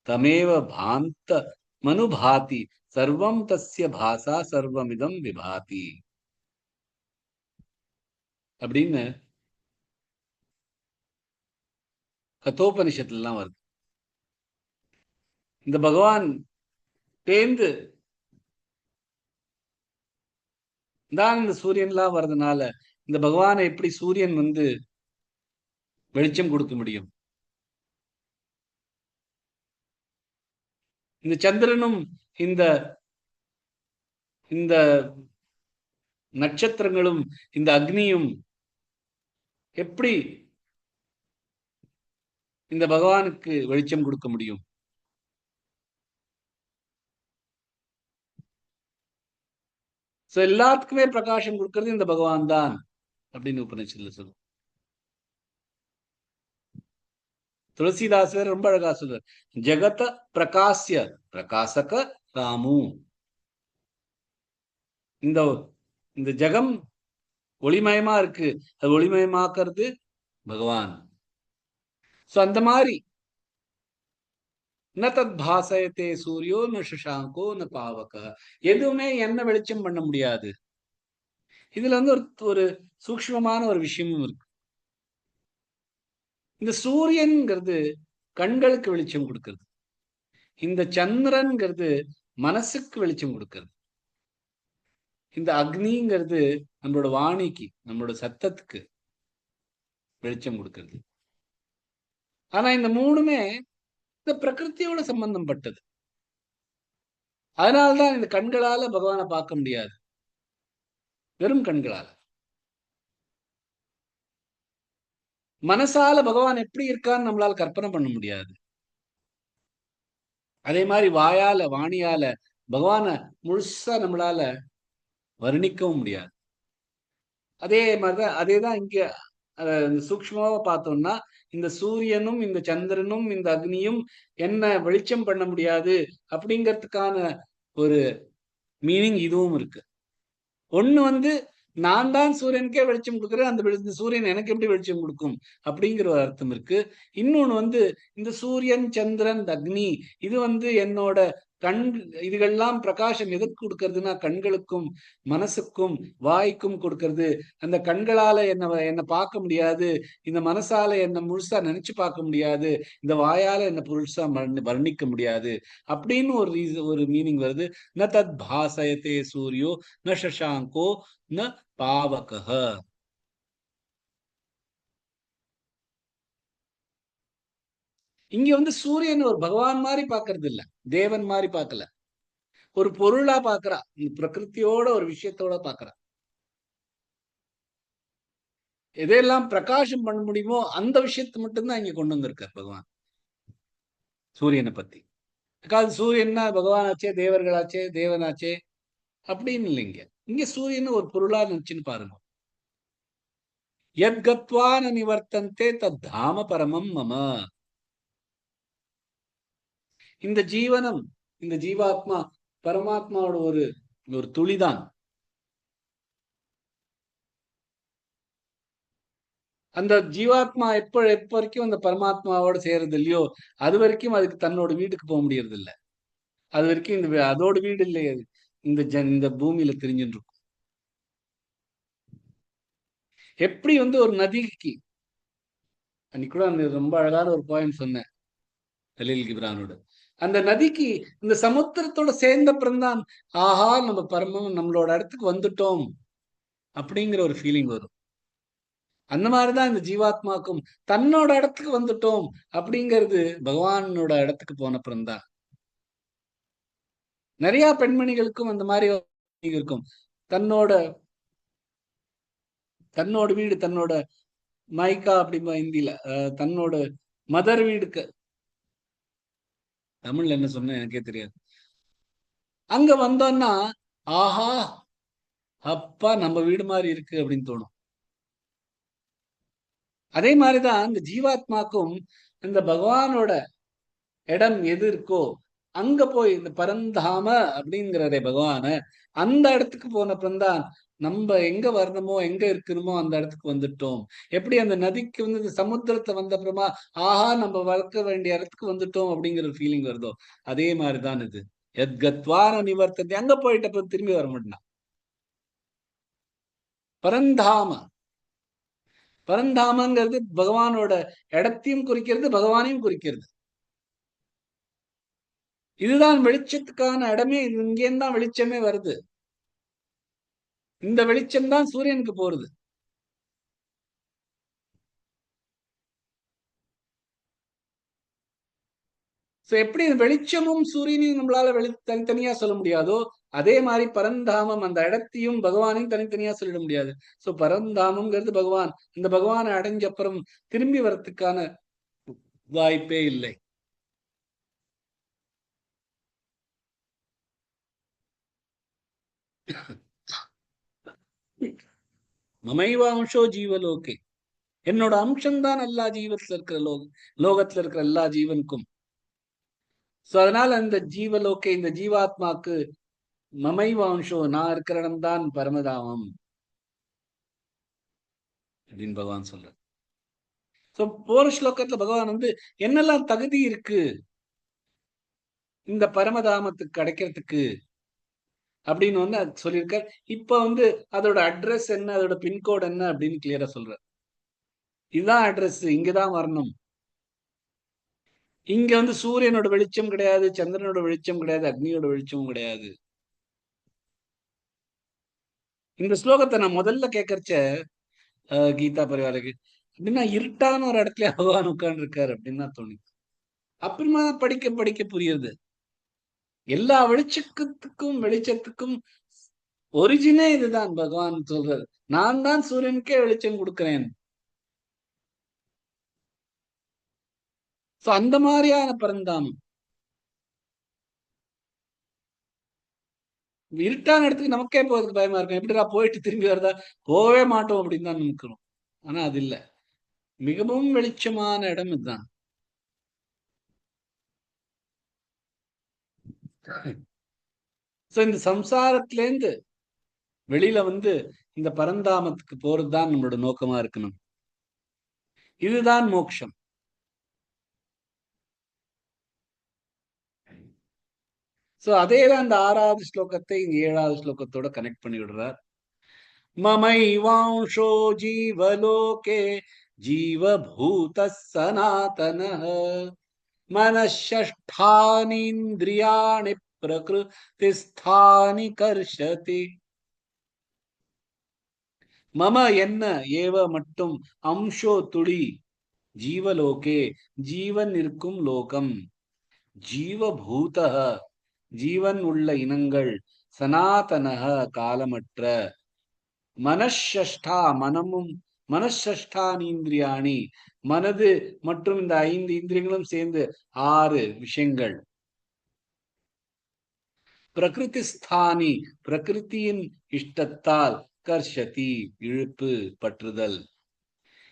தமேவ பாந்த மனுபாதி சர்வம் தஸ்ய பாசா சர்வமிதம் விபாதி அப்படின்னு கதோபனிஷத்துல எல்லாம் வருது. இந்த பகவான் தேர்ந்து தான் இந்த சூரியன்லாம் வர்றதுனால இந்த பகவானை எப்படி சூரியன் வந்து வெளிச்சம் கொடுக்க முடியும்? இந்த சந்திரனும் இந்த இந்த நட்சத்திரங்களும் இந்த அக்னியும் எப்படி இந்த பகவானுக்கு வெளிச்சம் கொடுக்க முடியும்? சோ எல்லாத்துக்குமே பிரகாசம் கொடுக்கிறது இந்த பகவான் தான் அப்படின்னு உபநிஷத்துல சொல்லும். துளசிதாசர் ரொம்ப அழகா சொல்றார், ஜெகத பிரகாசிய பிரகாசக ராமு. இந்த இந்த ஜெகம் ஒளிமயமா இருக்கு, அது ஒளிமயமாக்குறது பகவான். சோ அந்த மாதிரி ந தத் பாசயத்தே சூரியோ ந சசாங்கோ ந பாவக, எதுவுமே என்ன வெளிச்சம் பண்ண முடியாது. இதுல வந்து ஒரு சூக்ஷ்மமான ஒரு விஷயமும் இருக்கு. இந்த சூரியன்ங்கிறது கண்களுக்கு வெளிச்சம் கொடுக்கிறது, இந்த சந்திரன்ங்கிறது மனசுக்கு வெளிச்சம் கொடுக்கிறது, இந்த அக்னிங்கிறது நம்மளோட வாணிக்கு நம்மளோட சத்தத்துக்கு வெளிச்சம் கொடுக்கிறது. ஆனா இந்த மூணுமே இந்த பிரகிருத்தியோட சம்பந்தப்பட்டது. அதனால்தான் இந்த கண்களால பகவானை பார்க்க முடியாது, வெறும் கண்களால. மனசால பகவான் எப்படி இருக்கான்னு நம்மளால கற்பனை பண்ண முடியாது. அதே மாதிரி வாயால வாணியால பகவானை முழுசா நம்மளால வர்ணிக்கவும் முடியாது. அதே மாதிரிதான் அதேதான் இங்க சூக்ஷ்மமா பார்த்தோம்னா இந்த சூரியனும் இந்த சந்திரனும் இந்த அக்னியும் என்ன வெளிச்சம் பண்ண முடியாது அப்படிங்கிறதுக்கான ஒரு மீனிங் இதுவும் இருக்கு. ஒண்ணு வந்து நான் தான் சூரியனுக்கே வெளிச்சம் கொடுக்குறேன், அந்த சூரியன் எனக்கு எப்படி வெளிச்சம் கொடுக்கும் அப்படிங்கிற ஒரு அர்த்தம் இருக்கு. இன்னொன்னு வந்து இந்த சூரியன் சந்திரன் அக்னி இது வந்து என்னோட கண், இதுகள்லாம் பிரகாசம் எதுக்கு கொடுக்கறதுன்னா கண்களுக்கும் மனசுக்கும் வாய்க்கும் கொடுக்கறது. அந்த கண்களால என்ன பார்க்க முடியாது, இந்த மனசால என்ன முழுசா நினைச்சு பார்க்க முடியாது, இந்த வாயால என்ன முழுசா வர்ணிக்க முடியாது அப்படின்னு ஒரு மீனிங் வருது. ந தத் பாசயத்தே சூரியோ ந சசாங்கோ ந பாவகஹ. இங்க வந்து சூரியன் ஒரு பகவான் மாதிரி பாக்குறது இல்ல, தேவன் மாதிரி பார்க்கல, ஒரு பொருளா பாக்குறா, இந்த பிரகிருத்தியோட ஒரு விஷயத்தோட பாக்குறா. எதையெல்லாம் பிரகாசம் பண்ண முடியுமோ அந்த விஷயத்தை மட்டும்தான் இங்க கொண்டு வந்திருக்கார் பகவான் சூரியனை பத்தி. சூரியன்னா பகவான் ஆச்சே, தேவர்களாச்சே, தேவனாச்சே அப்படின்னு இல்லைங்க. இங்க சூரியன் ஒரு பொருளா நினைச்சுன்னு பாருங்க. யத் கத்வா ந நிவர்த்தந்தே தத் தாம பரமம் மம. இந்த ஜீவனம், இந்த ஜீவாத்மா பரமாத்மாவோட ஒரு துளிதான். அந்த ஜீவாத்மா எப்ப வரைக்கும் அந்த பரமாத்மாவோட சேர்றது இல்லையோ அது வரைக்கும் அதுக்கு தன்னோட வீட்டுக்கு போக முடியறது இல்லை. அது வரைக்கும் அதோட வீடு இல்லையே, இந்த பூமியில தெரிஞ்சுட்டு இருக்கும். எப்படி வந்து ஒரு நதிக்கு, அன்னைக்கு கூட அந்த ரொம்ப அழகான ஒரு பாயிண்ட் சொன்னேன் கலீல் கிப்ரானோட, அந்த நதிக்கு இந்த சமுத்திரத்தோட சேர்ந்த பிறந்தான் ஆஹா நம்ம பரமம் நம்மளோட இடத்துக்கு வந்துட்டோம் அப்படிங்கிற ஒரு ஃபீலிங் வரும். அந்த மாதிரிதான் இந்த ஜீவாத்மாக்கும் தன்னோட இடத்துக்கு வந்துட்டோம் அப்படிங்கிறது பகவானோட இடத்துக்கு போன பிறந்தான். நிறைய பெண்மணிகளுக்கும் அந்த மாதிரி இருக்கும். தன்னோட வீடு, தன்னோட மைக்கா அப்படிம்பா ஹிந்தியில, தன்னோட மதர் வீடுக்கு தமிழ்ல என்ன சொன்ன எனக்கே தெரியாது. அங்க வந்தோம்னா ஆஹா அப்பா நம்ம வீடு மாதிரி இருக்கு அப்படின்னு தோணும். அதே மாதிரிதான் இந்த ஜீவாத்மாக்கும் இந்த பகவானோட இடம் எது இருக்கோ அங்க போய் இந்த பரந்தாம அப்படிங்கிறதே பகவான, அந்த இடத்துக்கு போன பிறந்தான் நம்ம எங்க வரணுமோ எங்க இருக்கணுமோ அந்த இடத்துக்கு வந்துட்டோம். எப்படி அந்த நதிக்கு வந்து இந்த சமுத்திரத்தை வந்த அப்புறமா ஆஹா நம்ம வளர்க்க வேண்டிய இடத்துக்கு வந்துட்டோம் அப்படிங்கிற ஒரு ஃபீலிங் வருதோ அதே மாதிரிதான் இது. எத்கத்வான நிவர்த்தந்தி, அங்க போயிட்ட திரும்பி வர மாட்டான். பரந்தாம, பரந்தாமங்கிறது பகவானோட இடத்தையும் குறிக்கிறது, பகவானையும் குறிக்கிறது. இதுதான் வெளிச்சத்துக்கான இடமே. இங்கேருந்து தான் வெளிச்சமே வருது. இந்த வெளிச்சம் தான் சூரியனுக்கு போறது. எப்படி வெளிச்சமும் சூரியனையும் நம்மளால தனித்தனியா சொல்ல முடியாதோ, அதே மாதிரி பரந்தாமம் அந்த இடத்தையும் பகவானையும் தனித்தனியா சொல்லிட முடியாது. சோ பரந்தாமம்ங்கிறது பகவான். இந்த பகவானை அடைஞ்ச அப்புறம் திரும்பி வரத்துக்கான வாய்ப்பே இல்லை. மமைவ அம்சோ ஜீவலோகே, என்னோட அம்சம்தான் எல்லா ஜீவத்துல இருக்கிற லோகத்துல இருக்கிற எல்லா ஜீவனுக்கும். சோ அதனால அந்த ஜீவலோகே, இந்த ஜீவாத்மாக்கு மமைவாம்சோ, நான் இருக்கிற இடம்தான் பரமதாமம் அப்படின்னு பகவான் சொல்ற. சோ போற ஸ்லோகத்துல பகவான் என்னெல்லாம் தகுதி இருக்கு இந்த பரமதாமத்துக்கு கிடைக்கிறதுக்கு அப்படின்னு சொல்லியிருக்கார். இப்ப அதோட அட்ரஸ் என்ன, அதோட பின்கோடு என்ன அப்படின்னு கிளியரா சொல்ற. இதுதான் அட்ரஸ், இங்கதான் வரணும். இங்க சூரியனோட வெளிச்சம் கிடையாது, சந்திரனோட வெளிச்சம் கிடையாது, அக்னியோட வெளிச்சமும் கிடையாது. இந்த ஸ்லோகத்தை நான் முதல்ல கேட்கறச்ச கீதா பரிவாருக்கு அப்படின்னா இருட்டான ஒரு இடத்துல பகவான் உட்கார்ந்து இருக்காரு அப்படின்னு தான் தோணுது. அப்புறமா படிக்க படிக்க புரியுது, எல்லா வெளிச்சத்துக்கும் ஒரிஜினே இதுதான். பகவான் சொல்றது, நான் தான் சூரியனுக்கே வெளிச்சம் கொடுக்கிறேன். அந்த மாதிரியான பரந்தாமம். இருட்டான இடத்துக்கு நமக்கே போறதுக்கு பயமா இருக்கும். எப்படிடா போயிட்டு திரும்பி வரதா, போகவே மாட்டோம் அப்படின்னு தான் நினைக்கிறோம். ஆனா அது இல்ல, மிகவும் வெளிச்சமான இடம் இதுதான். இந்த சம்சாரத்திலேருந்து வெளியில இந்த பரந்தாமத்துக்கு போறதுதான் நம்மளோட நோக்கமா இருக்கணும். இதுதான் மோட்சம். அதேதான் இந்த 6வது ஸ்லோகத்தை 7வது ஸ்லோகத்தோட கனெக்ட் பண்ணி விடுறார். மமைவாம்சோ ஜீவலோகே ஜீவபூத சனாதனஹ மனஷஷ்டானீந்திரியாணி பிரகிருதிஸ்தானி கர்ஷதி. மம என்ன, ஏவ மட்டும், அம்சோ துளி, ஜீவலோகே ஜீவன் இருக்கும் லோகம், ஜீவபூத ஜீவன் உள்ள இனங்கள், சனாதனஹ காலமற்ற, மனஷஷ்டா மனமும், மனஷஷ்டானீந்திரியாணி மனது மற்றும் இந்த 5 இந்திரியங்களும் சேர்ந்து 6 விஷயங்கள், பிரகிருதிஸ்தானி பிரகிருத்தியின் இஷ்டத்தால், கர்ஷதி இழுப்பு பற்றுதல்.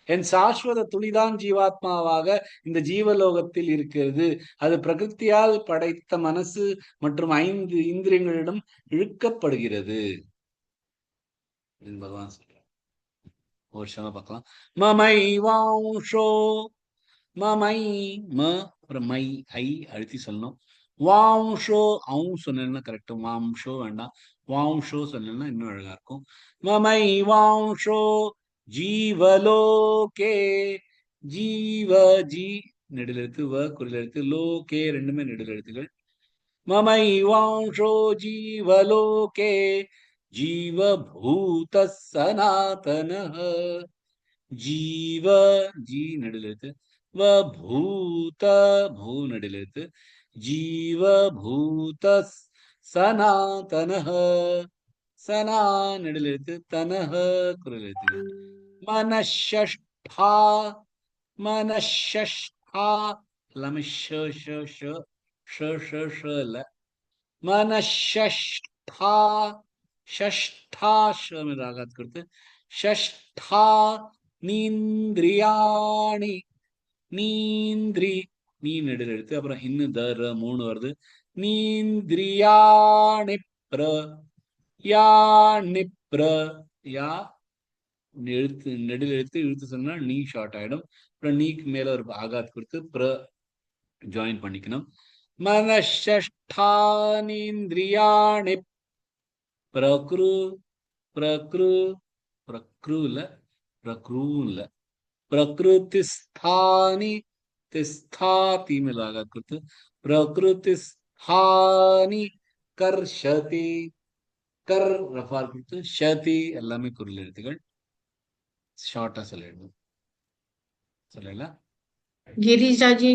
என் சாஸ்வத துளிதான் ஜீவாத்மாவாக இந்த ஜீவலோகத்தில் இருக்கிறது. அது பிரகிருத்தியால் படைத்த மனசு மற்றும் 5 இந்திரியங்களிடம் இழுக்கப்படுகிறது. பகவான் சொல்றார். ஒரு விஷயமா பார்க்கலாம். மமை வாம்சோ, மமை மை ஐ அழுத்தி சொல்லணும். வாம்சோ, அவங்க சொன்னா கரெக்ட், வாம்சோ வேண்டாம், வாம்சோ சொன்னா இன்னும் அழகா இருக்கும். மமை வாம்சோ ஜீவலோகே, ஜீவ ஜி நெடில் எழுத்து, வ குறில் எழுத்து, லோகே ரெண்டுமே நெடில் எழுத்துகள். மமை வாம்சோ ஜீவலோகே ஜீவபூத சனாதனஹ, ஜீவ ஜி நெடில் எழுத்து, வ பூத பூ நெடில் எழுத்து, ஜீவபூத சனாதனஹ, சனா நெடில் எழுத்து, தனஹ குரல் எழுத்துகள். மனஷஷ்டா, மனஷஷ்டா எல்லாமே இல்ல, மனஷஷ்டா ஷஷ்டா ராகாத் கொடுத்து, ஷஷ்டா நீந்திரியாணி, நீந்திரி நீ நெடில் எழுத்து, அப்புறம் இன்னும் தர 3 வருது, நீந்திரியாணி பிர, யாணி பிர, யா எழுத்து நெடில் எழுத்து, இழுத்து சொன்னா நீ ஷார்ட் ஆயிடும். அப்புறம் நீக்கு மேல ஒரு ஆகாத் கொடுத்து பிர ஜாயின் பண்ணிக்கணும். मनःषष्ठानीन्द्रियाणि प्रकृ प्रकृ प्रकृल प्रकृल प्रकृतिस्थानि तिस्थाति में लगा कृत प्रकृतिस्थानि कर्षति कर रफार कृत शति எல்லாமே குறில் எழுத்துகள் ஷார்ட்டா சொல்லிடணும் சொல்லலாம் गिरिजा जी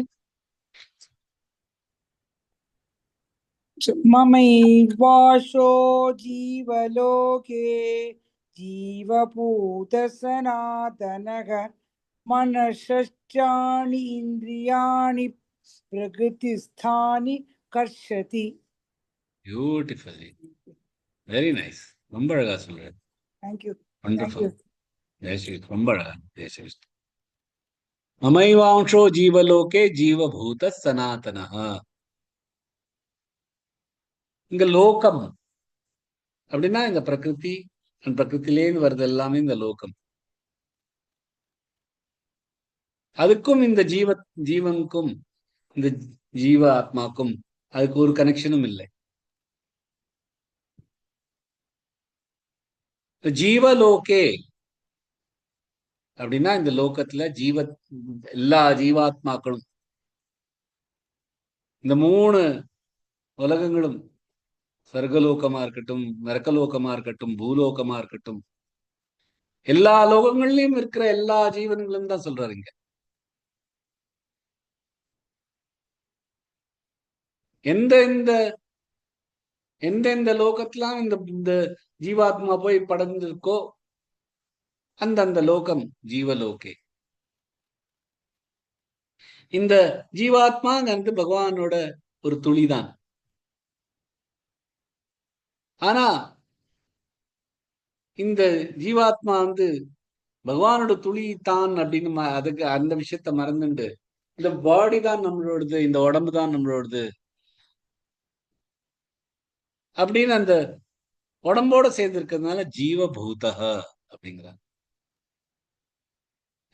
ममैवाशो जीवलोके जीवभूतसनातनः मनश्चानि इन्द्रियाणि प्रकृतिस्थानि कर्षति. பியூட்டிஃபுல்லி வெரி நைஸ் ரொம்ப அழகா சொல்றேன் Thank you. வண்டர்ஃபுல் ஜெயஸ்ரீ ரொம்ப அழகா ஜெயஸ்ரீ மமைவாம்சோ ஜீவலோகே ஜீவபூத சனாதனஹ இங்க லோகம் அப்படின்னா இந்த பிரகிருதி அந்த பிரகிருத்திலேருந்து வருது எல்லாமே இந்த லோகம் அதுக்கும் இந்த ஜீவனுக்கும் இந்த ஜீவ ஆத்மாக்கும் அதுக்கு ஒரு கனெக்ஷனும் இல்லை ஜீவலோகே அப்படின்னா இந்த லோகத்துல எல்லா ஜீவாத்மாக்களும் இந்த 3 உலகங்களும் சொர்க்கலோகமா இருக்கட்டும் நரக்கலோகமா இருக்கட்டும் பூலோகமா இருக்கட்டும் எல்லா லோகங்கள்லயும் இருக்கிற எல்லா ஜீவன்களும் தான் சொல்றாருங்க எந்தெந்த லோகத்திலாம் இந்த ஜீவாத்மா போய் படர்ந்திருக்கோ அந்த லோகம் ஜீவலோகே இந்த ஜீவாத்மாங்கிறது பகவானோட ஒரு துளிதான் ஆனா இந்த ஜீவாத்மா பகவானோட துளி தான் அப்படின்னு அதுக்கு அந்த விஷயத்த மறந்துண்டு இந்த பாடி தான் நம்மளோடது இந்த உடம்பு தான் நம்மளோடது அப்படின்னு அந்த உடம்போட சேர்ந்து இருக்கிறதுனால ஜீவபூதக அப்படிங்கிறாங்க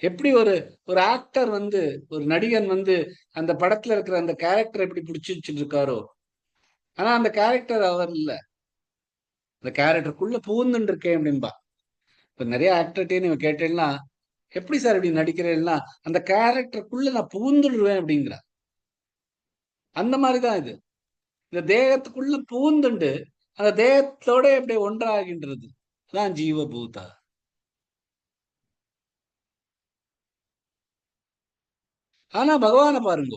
எப்படி ஒரு ஆக்டர் ஒரு நடிகன் அந்த படத்துல இருக்கிற அந்த கேரக்டர் எப்படி பிடிச்சு வச்சுட்டு இருக்காரோ ஆனா அந்த கேரக்டர் அவர் இல்ல அந்த கேரக்டருக்குள்ள பூந்துட்டு இருக்கேன் அப்படின்பா இப்ப நிறைய ஆக்டர்கிட்டே நீங்க கேட்டேன்னா எப்படி சார் இப்படி நடிக்கிறேன்னா அந்த கேரக்டருக்குள்ள நான் பூந்துடுவேன் அப்படிங்கிற அந்த மாதிரிதான் இது இந்த தேகத்துக்குள்ள பூந்துண்டு அந்த தேகத்தோட எப்படி ஒன்றாகின்றது அதான் ஜீவபூதா ஆனா பகவானை பாருங்க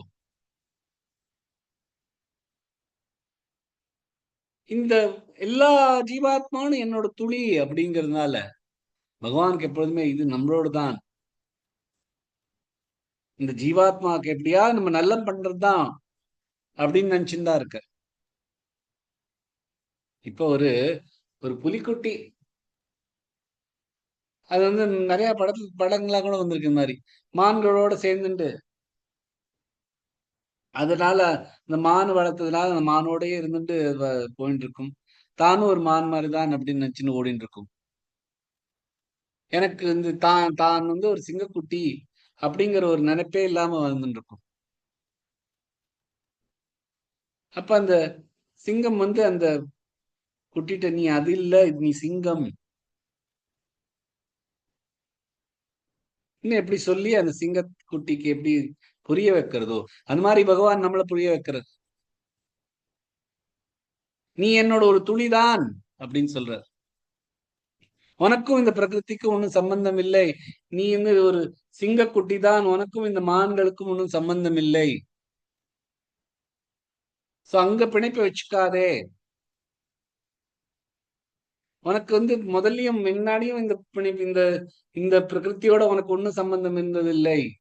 இந்த எல்லா ஜீவாத்மானும் என்னோட துளி அப்படிங்கிறதுனால பகவானுக்கு எப்பொழுதுமே இது நம்மளோட தான் இந்த ஜீவாத்மாவுக்கு எப்படியா நம்ம நல்லம் பண்றதுதான் அப்படின்னு நினைச்சுதான் இருக்க இப்ப ஒரு புலிக்குட்டி அது நிறைய படங்களா கூட வந்திருக்கு இந்த மாதிரி மான்களோட சேர்ந்துட்டு அதனால இந்த மான் வளர்த்ததுனால அந்த மானோடயே இருந்துட்டு போயிட்டு இருக்கும் தானும் ஒரு மான் மாதிரிதான் அப்படின்னு நினைச்சுன்னு ஓடிட்டு இருக்கும் எனக்கு தான் ஒரு சிங்கக்குட்டி அப்படிங்கிற ஒரு நினைப்பே இல்லாம வந்துட்டு இருக்கும் அப்ப அந்த சிங்கம் அந்த குட்டிட்ட நீ அது இல்ல நீ சிங்கம் இன்னும் எப்படி சொல்லி அந்த சிங்க குட்டிக்கு எப்படி புரிய வைக்கிறதோ அந்த மாதிரி பகவான் நம்மளை புரிய வைக்கிறது நீ என்னோட ஒரு துளிதான் அப்படின்னு சொல்ற உனக்கும் இந்த பிரகிருதிக்கும் ஒன்றும் சம்பந்தம் இல்லை நீ ஒரு சிங்கக்குட்டி தான் உனக்கும் இந்த மான்களுக்கும் ஒன்றும் சம்பந்தம் இல்லை சோ அங்க பிணைப்பை வச்சுக்காதே உனக்கு முதல்லயும் முன்னாடியும் இந்த பிணைப்பு இந்த பிரகிருத்தியோட உனக்கு ஒன்றும் சம்பந்தம் இருந்ததில்லை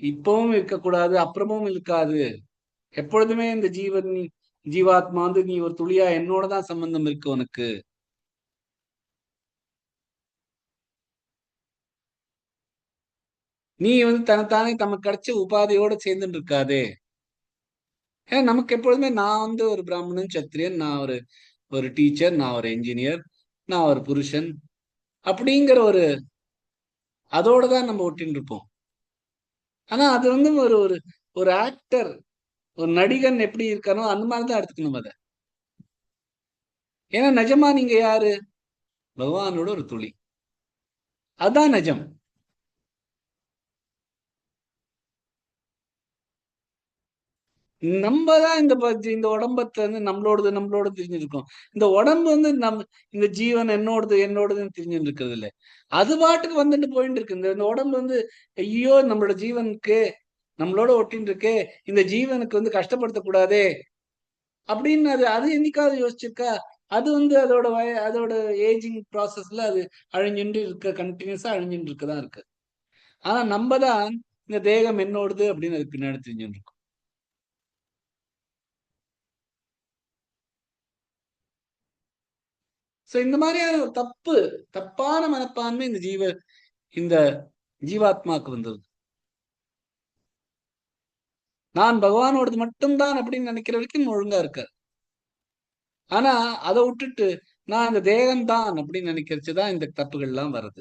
இப்பவும் இருக்கக்கூடாது அப்புறமும் இருக்காது எப்பொழுதுமே இந்த ஜீவாத்மா நீ ஒரு துளியா என்னோட தான் சம்பந்தம் இருக்கு உனக்கு நீ தனத்தானே தமக்கு கிடைச்ச உபாதையோட சேர்ந்துட்டு இருக்காதே ஏன் நமக்கு எப்பொழுதுமே நான் ஒரு பிராமணன் சத்திரியன் நான் ஒரு டீச்சர் நான் ஒரு என்ஜினியர் நான் ஒரு புருஷன் அப்படிங்கிற அதோட தான் நம்ம ஒட்டின்னு இருப்போம் ஆனா அது ஒரு ஆக்டர் ஒரு நடிகன் எப்படி இருக்கானோ அந்த மாதிரிதான் எடுத்துக்கணும் அதை. ஏன்னா நிஜமா நீங்க யாரு? பகவானோட ஒரு துளி. அதான் நிஜம். நம்ம தான் இந்த உடம்பத்தை வந்து நம்மளோடது தெரிஞ்சிருக்கோம். இந்த உடம்பு வந்து இந்த ஜீவன் என்னோடதுன்னு தெரிஞ்சுட்டு இருக்கிறது இல்லை. அது பாட்டுக்கு வந்துட்டு போயிட்டு இருக்கு. இந்த உடம்பு வந்து ஐயோ நம்மளோட ஜீவனுக்கு நம்மளோட ஒட்டின்னு இருக்கே, இந்த ஜீவனுக்கு வந்து கஷ்டப்படுத்தக்கூடாதே அப்படின்னு அது அது என்னைக்காவது யோசிச்சிருக்கா? அது வந்து அதோட ஏஜிங் ப்ராசஸ்ல அது அழிஞ்சுட்டு இருக்க, கண்டினியூஸா அழிஞ்சுட்டு இருக்கதான் இருக்கு. ஆனா நம்ம தான் இந்த தேகம் என்னோடது அப்படின்னு அதுக்கு பின்னாடி தெரிஞ்சுட்டு இருக்கோம். சோ இந்த மாதிரியான ஒரு தப்பான மனப்பான்மை இந்த ஜீவாத்மாக்கு வந்தது. நான் பகவானோடது மட்டும்தான் அப்படின்னு நினைக்கிற வரைக்கும் ஒழுங்கா இருக்காரு. ஆனா அதை விட்டுட்டு நான் இந்த தேகம்தான் அப்படின்னு நினைக்கிறதுதான் இந்த தப்புகள் எல்லாம் வருது.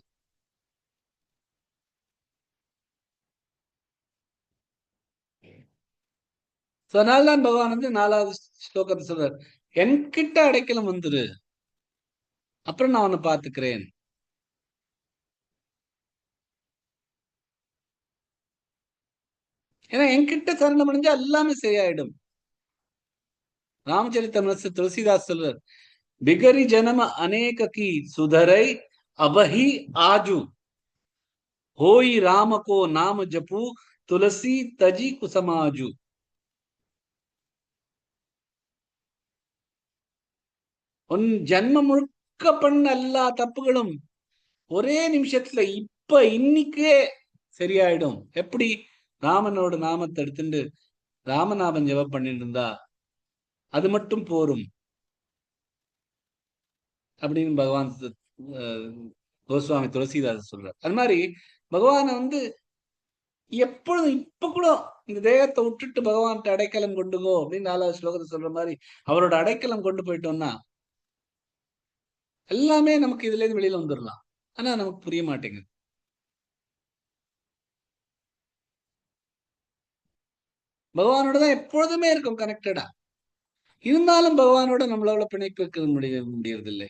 அதனால்தான் பகவான் வந்து 4வது ஸ்லோகத்தை சொல்றார், என்கிட்ட அடைக்கலம் வந்துரு, அப்புறம் நான் உன்னை பாத்துக்கிறேன். ஏன்னா என்கிட்ட சரணம் அடைஞ்சா எல்லாமே சரியாயிடும். ராமச்சரித்தமனசு துளசிதாஸ் சொல்றார், பிகரி ஜனம அநேக கி சுதரை அபஹி ஆஜு ஹோய் ராமகோ நாம ஜப்பு துளசி தஜி குசமாஜு. உன் ஜன்ம முழுக்க பண்ண எல்லா தப்புகளும் ஒரே நிமிஷத்துல இன்னைக்கே சரியாயிடும். எப்படி? ராமனோட நாமத்தை எடுத்துட்டு ராமநாமம் ஜெபம் பண்ணிட்டு இருந்தா அது மட்டும் போரும் அப்படின்னு பகவான் கோஸ்வாமி துளசிதாஸ் சொல்றார். அது மாதிரி பகவான வந்து எப்பொழுதும் இப்ப கூட இந்த தேகத்தை விட்டுட்டு பகவான்கிட்ட அடைக்கலம் கொண்டுகோ அப்படின்னு 4வது ஸ்லோகத்தை சொல்ற மாதிரி அவரோட அடைக்கலம் கொண்டு போயிட்டோம்னா எல்லாமே நமக்கு இதுல இருந்து வெளியில வந்துடலாம். ஆனா நமக்கு புரிய மாட்டேங்குது. பகவானோட தான் எப்பொழுதுமே இருக்கும் கனெக்டடா. இருந்தாலும் பகவானோட நம்மளால பிணைப்பு இருக்க முடியறது இல்லை.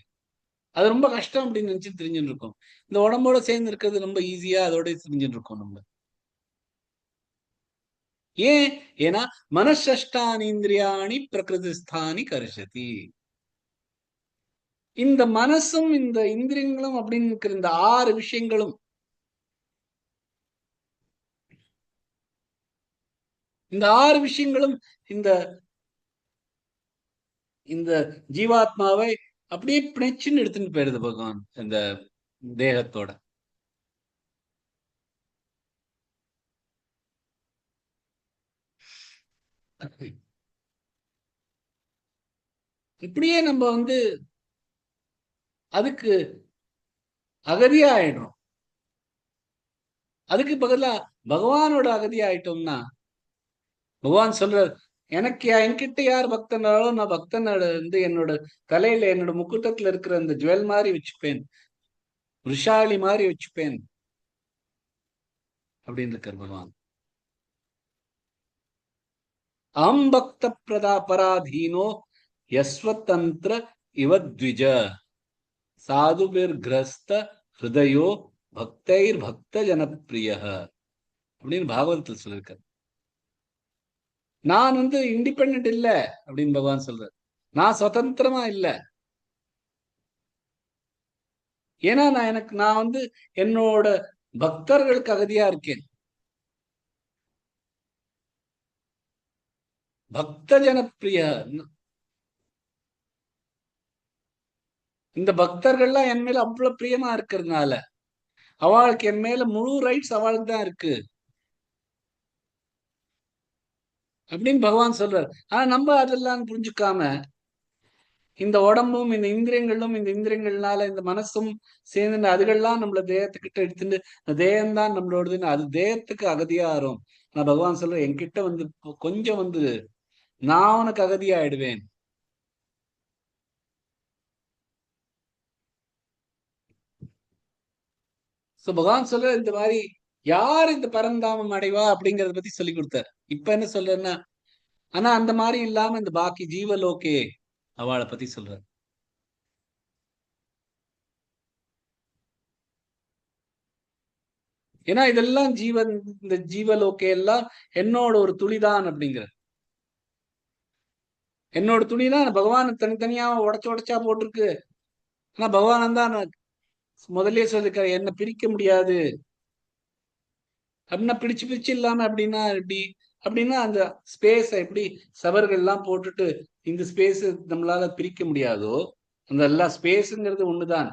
அது ரொம்ப கஷ்டம் அப்படின்னு நினைச்சு தெரிஞ்சுட்டு இருக்கோம். இந்த உடம்போட சேர்ந்து இருக்கிறது ரொம்ப ஈஸியா அதோட தெரிஞ்சுட்டு இருக்கோம் நம்ம. ஏன்? ஏன்னா மனசஷ்டானி இந்திரியாணி பிரகிருதிஸ்தானி கரிஷதி. இந்த மனசும் இந்த இந்திரியங்களும் அப்படின்னு இருக்கிற இந்த 6 விஷயங்களும் இந்த இந்த ஜீவாத்மாவை அப்படியே பிணைச்சுன்னு எடுத்துட்டு போயிருது பகவான் இந்த தேகத்தோட. இப்படியே நம்ம வந்து அதுக்கு அகதியா ஆயிடுறோம். அதுக்கு பதிலா பகவானோட அகதியா ஆயிட்டோம்னா பகவான் சொல்றார், என்கிட்ட யார் பக்தனாலோ நான் பக்தனோட வந்து என்னோட தலையில என்னோட முக்குட்டத்துல இருக்கிற அந்த ஜுவல் மாதிரி வச்சுப்பேன், விஷாலி மாதிரி வச்சுப்பேன் அப்படின்னு இருக்கார் பகவான். அம் பக்த பராதீனோ யஸ்வதந்திர இவத்விஜ சாதுபிர் கிரஸ்த ஹிருதயோ பக்தைர் பக்த ஜனப்பிரிய அப்படின்னு பாகவதத்தில் சொல்லியிருக்காரு. நான் வந்து இண்டிபெண்ட் இல்ல அப்படின்னு பகவான் சொல்றார். நான் சுதந்திரமா இல்ல. ஏன்னா நான் வந்து என்னோட பக்தர்களுக்கு அகதியா இருக்கேன். பக்த ஜனப்பிரிய. இந்த பக்தர்கள்லாம் என் மேல அவ்வளவு பிரியமா இருக்கிறதுனால அவளுக்கு என் மேல முழு ரைட்ஸ் அவளுக்கு தான் இருக்கு அப்படின்னு பகவான் சொல்றார். ஆனா நம்ம அதெல்லாம் புரிஞ்சுக்காம இந்த உடம்பும் இந்த இந்திரியங்கள்னால இந்த மனசும் சேர்ந்து அதுகள்லாம் நம்மள தேகத்துக்கிட்ட எடுத்துட்டு தேகம்தான் நம்மளோடதுன்னு அது தேகத்துக்கு அகதியா ஆறும். நான் பகவான் சொல்றேன், என்கிட்ட வந்து கொஞ்சம் வந்து நான் உனக்கு அகதியாயிடுவேன். சோ பகவான் சொல்ற இந்த மாதிரி யார் இந்த பரந்தாமம் அடைவா அப்படிங்கறத பத்தி சொல்லி கொடுத்தார். இப்ப என்ன சொல்றேன்னா ஆனா அந்த மாதிரி இல்லாம இந்த பாக்கி ஜீவலோகே அவளை பத்தி சொல்றார். ஏன்னா இதெல்லாம் ஜீவன், இந்த ஜீவலோகே எல்லாம் என்னோட ஒரு துளிதான் அப்படிங்கிற, என்னோட துணிதான் பகவான் தனித்தனியா உடைச்சா போட்டிருக்கு. ஆனா பகவான் தான் முதல்லயே சொல்லிருக்காரு, என்ன பிரிக்க முடியாது அப்படின்னா, பிரிச்சு பிரிச்சு இல்லாம அப்படின்னா எப்படி? அப்படின்னா அந்த ஸ்பேஸ எப்படி சவர்கள் எல்லாம் போட்டுட்டு இந்த ஸ்பேஸ் நம்மளால பிரிக்க முடியாதோ, அந்த எல்லா ஸ்பேஸுங்கிறது ஒண்ணுதான்.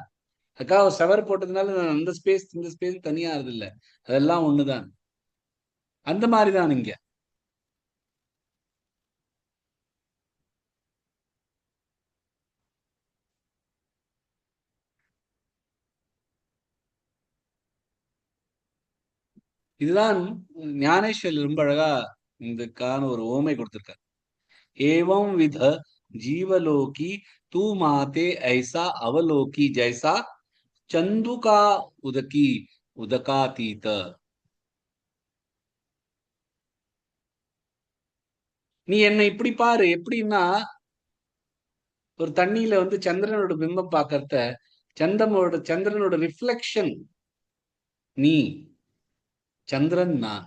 அதுக்காக சவர் போட்டதுனால அந்த ஸ்பேஸ் இந்த ஸ்பேஸ் தனியா ஆகுது இல்ல, அதெல்லாம் ஒண்ணுதான். அந்த மாதிரிதான் இங்க. இதுதான் ஞானேஸ்வரர் ரொம்ப அழகா இதுக்கான ஒரு ஓமை கொடுத்திருக்கார். ஏவம் வித ஜீவலோகி தூ மாதே ஐசா அவலோகி ஜைசா சந்துகா உதகி உதகாதீத. நீ என்னை இப்படி பாரு. எப்படின்னா, ஒரு தண்ணியில வந்து சந்திரனோட பிம்பம் பார்க்கறத, சந்திரனோட ரிஃப்ளெக்ஷன் நீ, சந்திரன் நான்,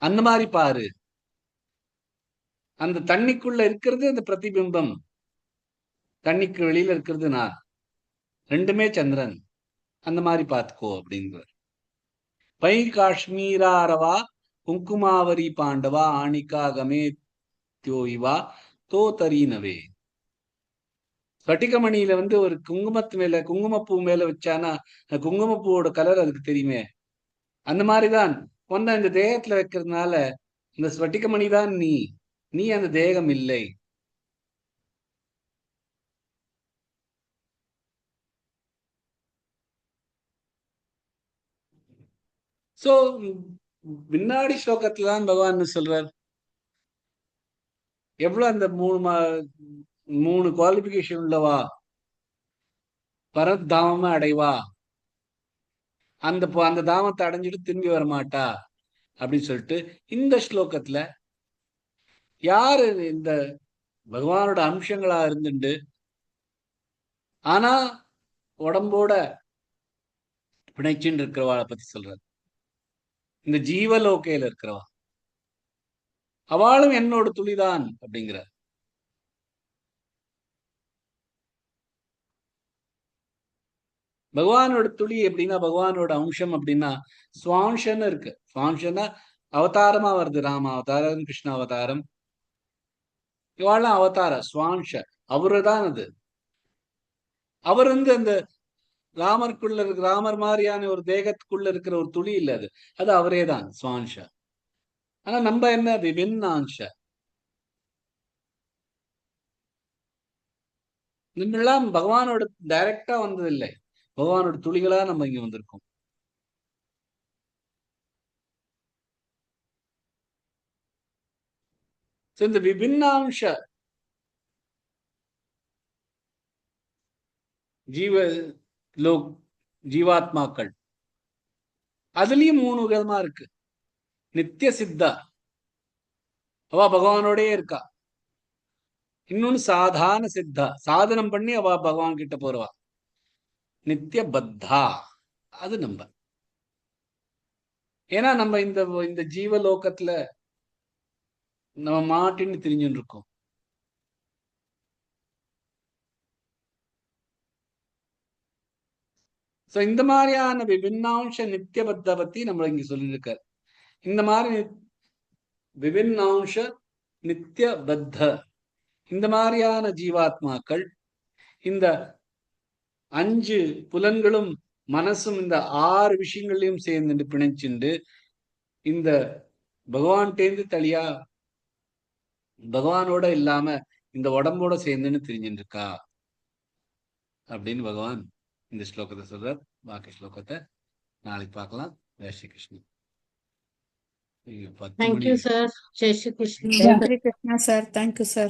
அந்த மாதிரி பாரு. அந்த தண்ணிக்குள்ள இருக்கிறது அந்த பிரதிபிம்பம், தண்ணிக்கு வெளியில இருக்கிறது நான், ரெண்டுமே சந்திரன். அந்த மாதிரி பார்த்துக்கோ அப்படிங்கிறார். பை காஷ்மீராரவா குங்குமாவரி பாண்டவா ஆணிகா கமே தியோயிவா தோ தரீனவே. ஸ்பட்டிகமணியில வந்து ஒரு குங்குமத்து மேல, குங்குமப்பூ மேல வச்சானா குங்குமப்பூவோட கலர் அதுக்கு தெரியுமே. அந்த மாதிரிதான் ஒன்ன இந்த தேகத்துல வைக்கிறதுனால இந்த ஸ்பட்டிகமணி தான் நீ, நீ அந்த தேகம் இல்லை. சோ பின்னாடி ஸ்லோகத்துல தான் பகவான் சொல்றார், எவ்வளவு அந்த மூணு குவாலிபிகேஷன் உள்ளவா பரத்தாம அடைவா, அந்த தாமத்தை அடைஞ்சிட்டு திரும்பி வரமாட்டா அப்படின்னு சொல்லிட்டு இந்த ஸ்லோகத்துல யாரு இந்த பகவானோட அம்சங்களா இருந்துட்டு ஆனா உடம்போட பிணைச்சுன்னு இருக்கிறவாளை பத்தி சொல்றாரு. இந்த ஜீவலோகையில இருக்கிறவா அவளும் என்னோட துளிதான் அப்படிங்கிற. பகவானோட துளி எப்படின்னா, பகவானோட அம்சம் அப்படின்னா சுவாம்சன்னு இருக்கு. சுவாம்சன்னா அவதாரமா வருது, ராம அவதாரம், கிருஷ்ண அவதாரம், இவாளும் அவதார சுவாம்ச. அவருதான் அது. அவர் வந்து அந்த ராமருக்குள்ள இருக்க, ராமர் மாதிரியான ஒரு தேகத்துக்குள்ள இருக்கிற ஒரு துளி இல்ல, அது அது அவரே தான் சுவாம்ச. ஆனா நம்ம என்ன விபின்னாம்ச. நம்மெல்லாம் பகவானோட டைரக்டா வந்தது இல்லை, பகவானோட துளிகளா நம்ம இங்க வந்திருக்கோம். இந்த விபின்னாம்ச ஜீவாத்மாக்கள் அதுலயும் 3 விதமா இருக்கு. நித்திய சித்தா, அவ பகவானோடயே இருக்கா. இன்னொன்னு சாதாரண சித்தா, சாதனம் பண்ணி அவ பகவான் கிட்ட போறவா. நித்திய பத்தா, அது நம்ம. ஏன்னா நம்ம இந்த ஜீவலோகத்துல நம்ம மாட்டின்னு திரிஞ்சுன்னு இருக்கோம். சோ இந்த மாதிரியான விபின்னாம்ச நித்தியபத்த பத்தி நம்ம இங்க சொல்லியிருக்காரு. இந்த மாதிரி விபின்னாம்ச நித்தியபத்த இந்த மாதிரியான ஜீவாத்மாக்கள் இந்த 5 புலன்களும் மனசும் இந்த 6 விஷயங்களையும் சேர்ந்து பிணைச்சுண்டு இந்த பகவான்டேந்து தனியா பகவானோட இல்லாம இந்த உடம்போட சேர்ந்துன்னு தெரிஞ்சுட்டு இருக்கா அப்படின்னு பகவான் இந்த ஸ்லோகத்தை சொல்றார். பாக்கி ஸ்லோகத்தை நாளைக்கு பார்க்கலாம். Jai Sri Krishnan. 10 Thank money you, sir. Jai Shri Krishna. Jai Shri Krishna, sir. Thank you, sir.